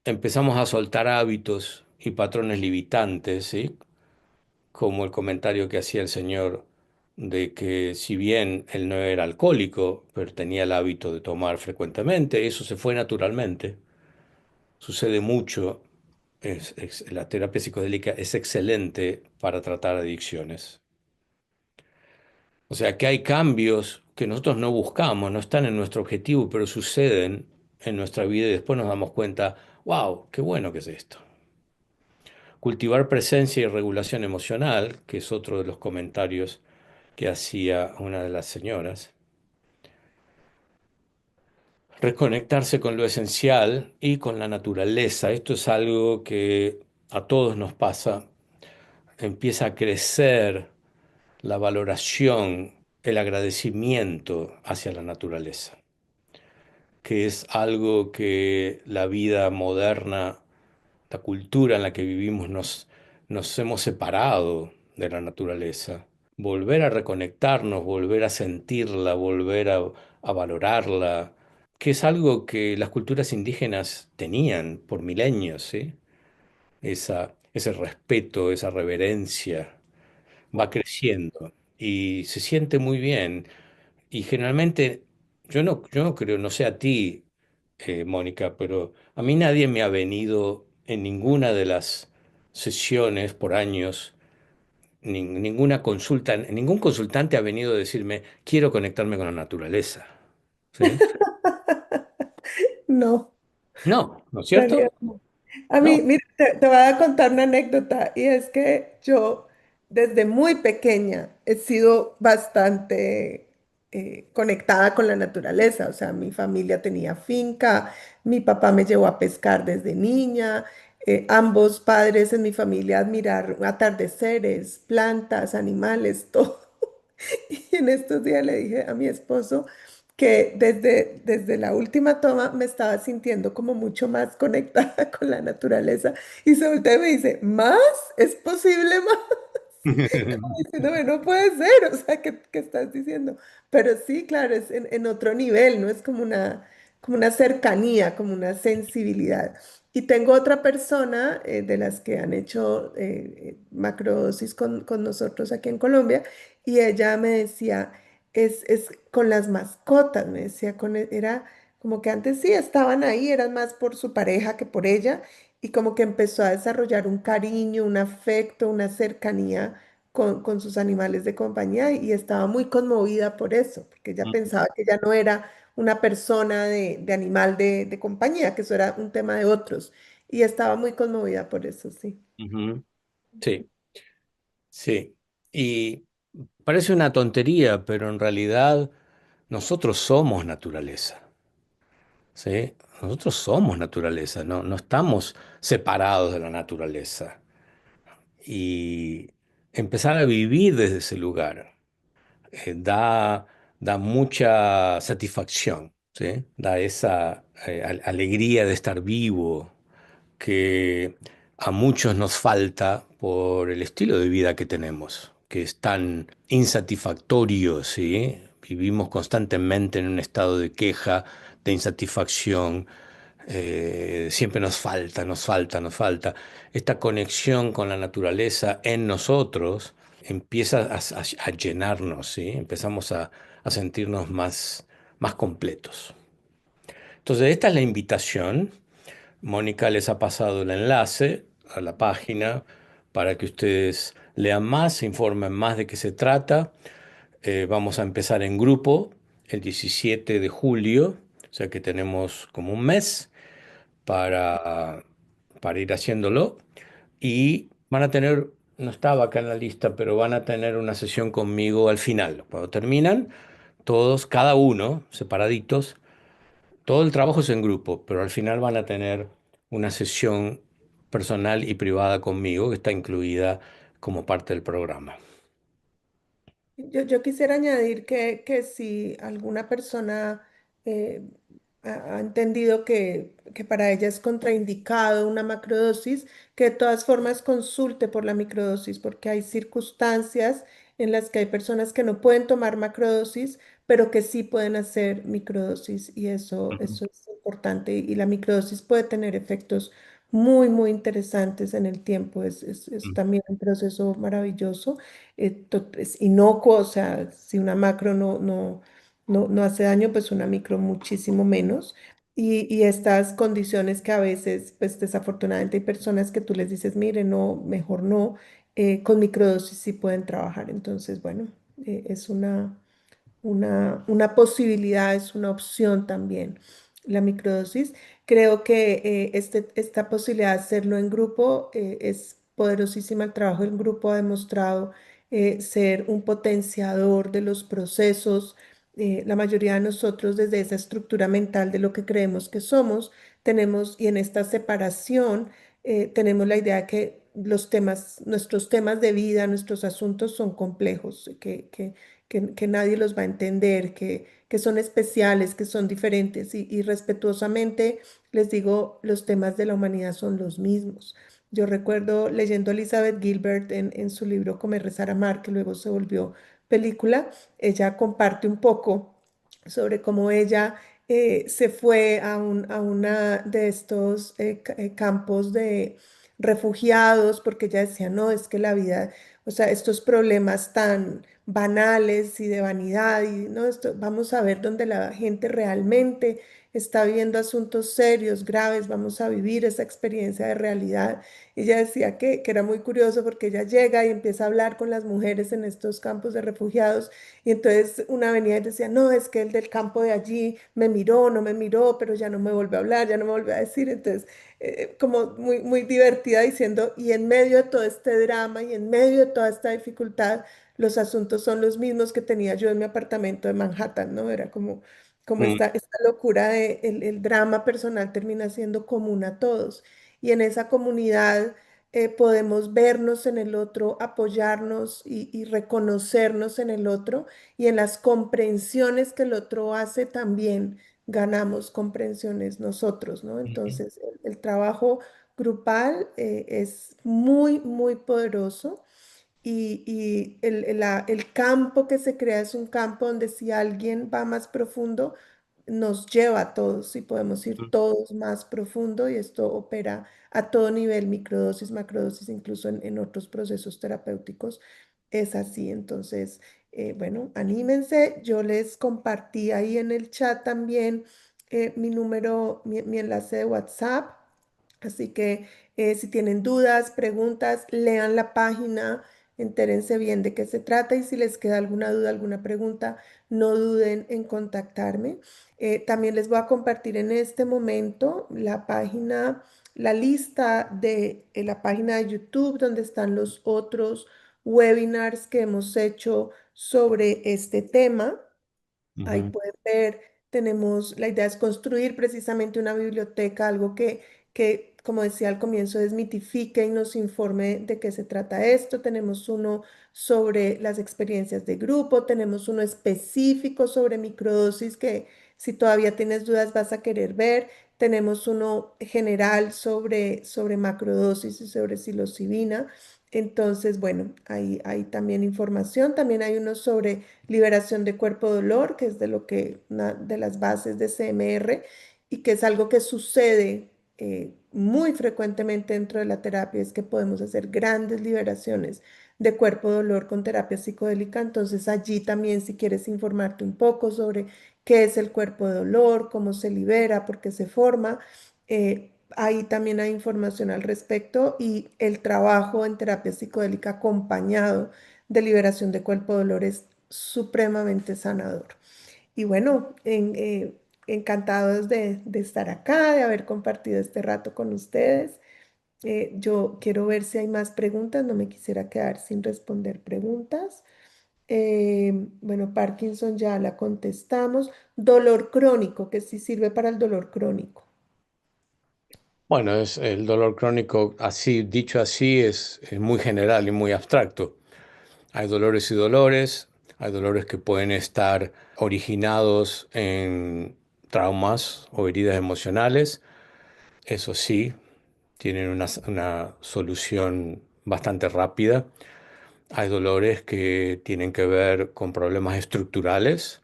[SPEAKER 2] Empezamos a soltar hábitos y patrones limitantes, ¿sí? Como el comentario que hacía el señor de que si bien él no era alcohólico, pero tenía el hábito de tomar frecuentemente, eso se fue naturalmente. Sucede mucho. La terapia psicodélica es excelente para tratar adicciones. O sea que hay cambios que nosotros no buscamos, no están en nuestro objetivo, pero suceden en nuestra vida y después nos damos cuenta, wow, qué bueno que es esto. Cultivar presencia y regulación emocional, que es otro de los comentarios que hacía una de las señoras. Reconectarse con lo esencial y con la naturaleza. Esto es algo que a todos nos pasa. Empieza a crecer la valoración, el agradecimiento hacia la naturaleza, que es algo que la vida moderna, la cultura en la que vivimos, nos hemos separado de la naturaleza. Volver a reconectarnos, volver a sentirla, volver a valorarla, que es algo que las culturas indígenas tenían por milenios, ¿sí? Ese respeto, esa reverencia va creciendo y se siente muy bien. Y generalmente, yo no creo, no sé a ti, Mónica, pero a mí nadie me ha venido en ninguna de las sesiones por años ninguna consulta, ningún consultante ha venido a decirme, quiero conectarme con la naturaleza. ¿Sí?
[SPEAKER 1] No,
[SPEAKER 2] No, ¿no es
[SPEAKER 1] en realidad
[SPEAKER 2] cierto?
[SPEAKER 1] no. A mí,
[SPEAKER 2] No.
[SPEAKER 1] mira, te voy a contar una anécdota y es que yo desde muy pequeña he sido bastante conectada con la naturaleza. O sea, mi familia tenía finca, mi papá me llevó a pescar desde niña, ambos padres en mi familia admirar atardeceres, plantas, animales, todo. Y en estos días le dije a mi esposo que desde la última toma me estaba sintiendo como mucho más conectada con la naturaleza. Y se voltea y me dice, ¿más? ¿Es posible más? Diciéndome, no puede ser, o sea, ¿qué estás diciendo? Pero sí, claro, es en otro nivel, ¿no? Es como una cercanía, como una sensibilidad. Y tengo otra persona de las que han hecho macrodosis con nosotros aquí en Colombia, y ella me decía, es con las mascotas, me decía, era como que antes sí estaban ahí, eran más por su pareja que por ella, y como que empezó a desarrollar un cariño, un afecto, una cercanía con sus animales de compañía y estaba muy conmovida por eso, porque ella pensaba que ya no era una persona de animal de compañía, que eso era un tema de otros. Y estaba muy conmovida por eso, sí.
[SPEAKER 2] Ujú. Sí, sí. Y parece una tontería, pero en realidad nosotros somos naturaleza. ¿Sí? Nosotros somos naturaleza, no estamos separados de la naturaleza. Y empezar a vivir desde ese lugar da, da mucha satisfacción, ¿sí? Da esa alegría de estar vivo que a muchos nos falta por el estilo de vida que tenemos, que es tan insatisfactorio, ¿sí? Vivimos constantemente en un estado de queja, de insatisfacción. Siempre nos falta, nos falta, nos falta. Esta conexión con la naturaleza en nosotros empieza a llenarnos, ¿sí? Empezamos a sentirnos más completos. Entonces, esta es la invitación. Mónica les ha pasado el enlace a la página para que ustedes lean más, se informen más de qué se trata. Vamos a empezar en grupo el 17 de julio, o sea que tenemos como un mes para, para ir haciéndolo. Y van a tener, no estaba acá en la lista, pero van a tener una sesión conmigo al final. Cuando terminan, todos, cada uno, separaditos, todo el trabajo es en grupo, pero al final van a tener una sesión personal y privada conmigo que está incluida como parte del programa.
[SPEAKER 1] Yo quisiera añadir que si alguna persona eh, ha entendido que para ella es contraindicado una macrodosis, que de todas formas consulte por la microdosis, porque hay circunstancias en las que hay personas que no pueden tomar macrodosis, pero que sí pueden hacer microdosis, y
[SPEAKER 2] Ujú.
[SPEAKER 1] eso es importante. Y la microdosis puede tener efectos muy, muy interesantes en el tiempo. Es también un proceso maravilloso, es inocuo, o sea, si una macro no hace daño, pues una micro muchísimo menos. Y estas condiciones que a veces, pues desafortunadamente hay personas que tú les dices, mire, no, mejor no, con microdosis sí pueden trabajar. Entonces, bueno, es una posibilidad, es una opción también la microdosis. Creo que esta posibilidad de hacerlo en grupo es poderosísima. El trabajo en grupo ha demostrado ser un potenciador de los procesos. La mayoría de nosotros desde esa estructura mental de lo que creemos que somos, tenemos, y en esta separación, tenemos la idea que los temas, nuestros temas de vida, nuestros asuntos son complejos, que nadie los va a entender, que son especiales, que son diferentes y respetuosamente les digo, los temas de la humanidad son los mismos. Yo recuerdo leyendo a Elizabeth Gilbert en su libro Comer, Rezar, Amar, que luego se volvió película, ella comparte un poco sobre cómo ella se fue a una de estos campos de refugiados porque ella decía, no, es que la vida, o sea, estos problemas tan banales y de vanidad, y no, esto, vamos a ver dónde la gente realmente está viviendo asuntos serios, graves, vamos a vivir esa experiencia de realidad. Y ella decía que era muy curioso porque ella llega y empieza a hablar con las mujeres en estos campos de refugiados y entonces una venía y decía, no, es que el del campo de allí me miró, no me miró, pero ya no me volvió a hablar, ya no me volvió a decir. Entonces, como muy, muy divertida diciendo, y en medio de todo este drama y en medio de toda esta dificultad, los asuntos son los mismos que tenía yo en mi apartamento de Manhattan, ¿no? Era como
[SPEAKER 2] Mm,
[SPEAKER 1] esta locura de el drama personal termina siendo común a todos. Y en esa comunidad podemos vernos en el otro, apoyarnos y reconocernos en el otro y en las comprensiones que el otro hace también ganamos comprensiones nosotros, ¿no?
[SPEAKER 2] ujú,
[SPEAKER 1] Entonces, el trabajo grupal es muy, muy poderoso y el campo que se crea es un campo donde si alguien va más profundo, nos lleva a todos y podemos ir
[SPEAKER 2] ujú.
[SPEAKER 1] todos más profundo y esto opera a todo nivel, microdosis, macrodosis, incluso en otros procesos terapéuticos. Es así, entonces, bueno, anímense. Yo les compartí ahí en el chat también mi número, mi enlace de WhatsApp. Así que si tienen dudas, preguntas, lean la página, entérense bien de qué se trata y si les queda alguna duda, alguna pregunta, no duden en contactarme. También les voy a compartir en este momento la página, la lista de la página de YouTube donde están los otros webinars que hemos hecho sobre este tema. Ahí
[SPEAKER 2] Ujú.
[SPEAKER 1] pueden ver, tenemos, la idea es construir precisamente una biblioteca, algo que, como decía al comienzo, desmitifique y nos informe de qué se trata esto. Tenemos uno sobre las experiencias de grupo, tenemos uno específico sobre microdosis que si todavía tienes dudas vas a querer ver. Tenemos uno general sobre macrodosis y sobre psilocibina. Entonces, bueno, hay también información. También hay uno sobre liberación de cuerpo dolor, que es de lo que una de las bases de CMR y que es algo que sucede muy frecuentemente dentro de la terapia, es que podemos hacer grandes liberaciones de cuerpo dolor con terapia psicodélica. Entonces allí también si quieres informarte un poco sobre qué es el cuerpo de dolor, cómo se libera, por qué se forma, ahí también hay información al respecto y el trabajo en terapia psicodélica acompañado de liberación de cuerpo de dolor es supremamente sanador. Y bueno, encantados de estar acá, de haber compartido este rato con ustedes. Yo quiero ver si hay más preguntas, no me quisiera quedar sin responder preguntas. Bueno, Parkinson ya la contestamos. Dolor crónico, que sí sirve para el dolor crónico.
[SPEAKER 2] Bueno, es el dolor crónico, así, dicho así, es muy general y muy abstracto. Hay dolores y dolores, hay dolores que pueden estar originados en traumas o heridas emocionales. Eso sí, tienen una solución bastante rápida. Hay dolores que tienen que ver con problemas estructurales.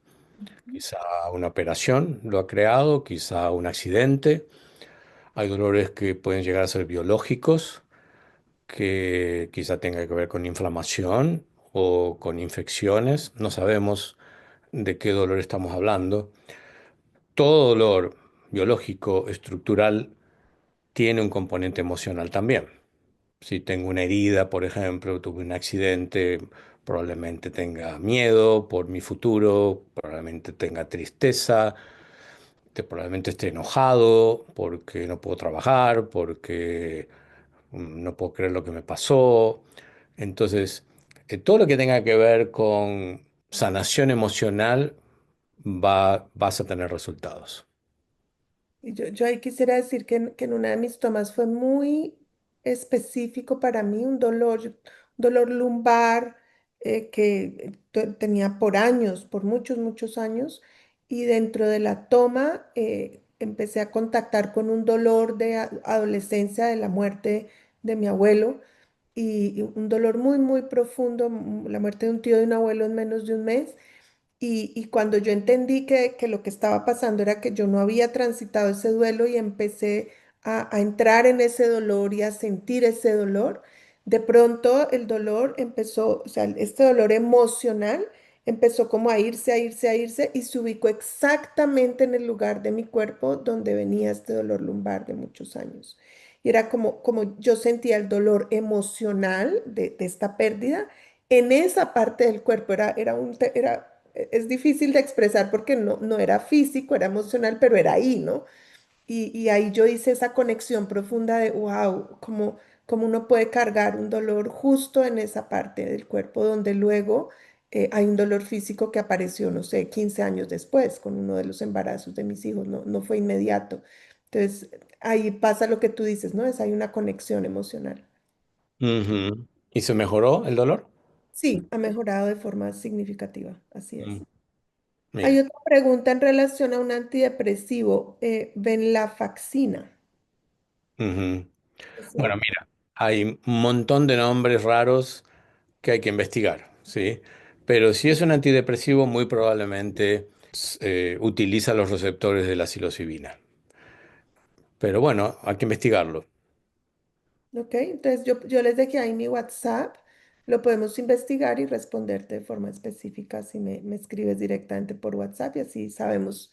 [SPEAKER 2] Quizá una operación lo ha creado, quizá un accidente. Hay dolores que pueden llegar a ser biológicos, que quizá tenga que ver con inflamación o con infecciones. No sabemos de qué dolor estamos hablando. Todo dolor biológico, estructural, tiene un componente emocional también. Si tengo una herida, por ejemplo, tuve un accidente, probablemente tenga miedo por mi futuro, probablemente tenga tristeza, probablemente esté enojado porque no puedo trabajar, porque no puedo creer lo que me pasó. Entonces, todo lo que tenga que ver con sanación emocional vas a tener resultados.
[SPEAKER 1] Y yo ahí quisiera decir que en una de mis tomas fue muy específico para mí, un dolor lumbar que tenía por años, por muchos, muchos años, y dentro de la toma empecé a contactar con un dolor de adolescencia de la muerte de mi abuelo y un dolor muy, muy profundo, la muerte de un tío de un abuelo en menos de un mes. Y cuando yo entendí que lo que estaba pasando era que yo no había transitado ese duelo y empecé a entrar en ese dolor y a sentir ese dolor, de pronto el dolor empezó, o sea, este dolor emocional empezó como a irse, a irse, a irse y se ubicó exactamente en el lugar de mi cuerpo donde venía este dolor lumbar de muchos años. Y era como yo sentía el dolor emocional de esta pérdida en esa parte del cuerpo. Es difícil de expresar porque no era físico, era emocional, pero era ahí, ¿no? Y ahí yo hice esa conexión profunda de, wow, como uno puede cargar un dolor justo en esa parte del cuerpo donde luego hay un dolor físico que apareció, no sé, 15 años después con uno de los embarazos de mis hijos, no fue inmediato. Entonces, ahí pasa lo que tú dices, ¿no? Hay una conexión emocional.
[SPEAKER 2] Ujú. ¿Y se mejoró el dolor?
[SPEAKER 1] Sí, ha mejorado de forma significativa, así
[SPEAKER 2] Mm,
[SPEAKER 1] es. Hay
[SPEAKER 2] mira.
[SPEAKER 1] otra pregunta en relación a un antidepresivo, venlafaxina.
[SPEAKER 2] Ujú. Bueno,
[SPEAKER 1] Ese-
[SPEAKER 2] mira, hay un montón de nombres raros que hay que investigar, ¿sí? Pero si es un antidepresivo, muy probablemente utiliza los receptores de la psilocibina. Pero bueno, hay que investigarlo.
[SPEAKER 1] Ok, entonces yo les dejé ahí mi WhatsApp, lo podemos investigar y responderte de forma específica si me escribes directamente por WhatsApp y así sabemos,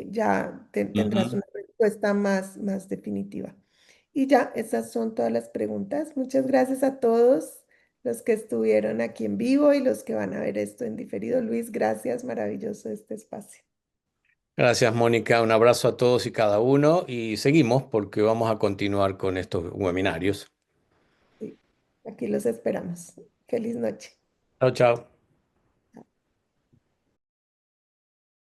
[SPEAKER 1] ya tendrás
[SPEAKER 2] Ujú.
[SPEAKER 1] una respuesta más definitiva. Y ya, esas son todas las preguntas. Muchas gracias a todos los que estuvieron aquí en vivo y los que van a ver esto en diferido. Luis, gracias, maravilloso este espacio.
[SPEAKER 2] Gracias, Mónica. Un abrazo a todos y cada uno y seguimos porque vamos a continuar con estos webinarios.
[SPEAKER 1] Sí, aquí los esperamos. Feliz noche.
[SPEAKER 2] Chao, chao.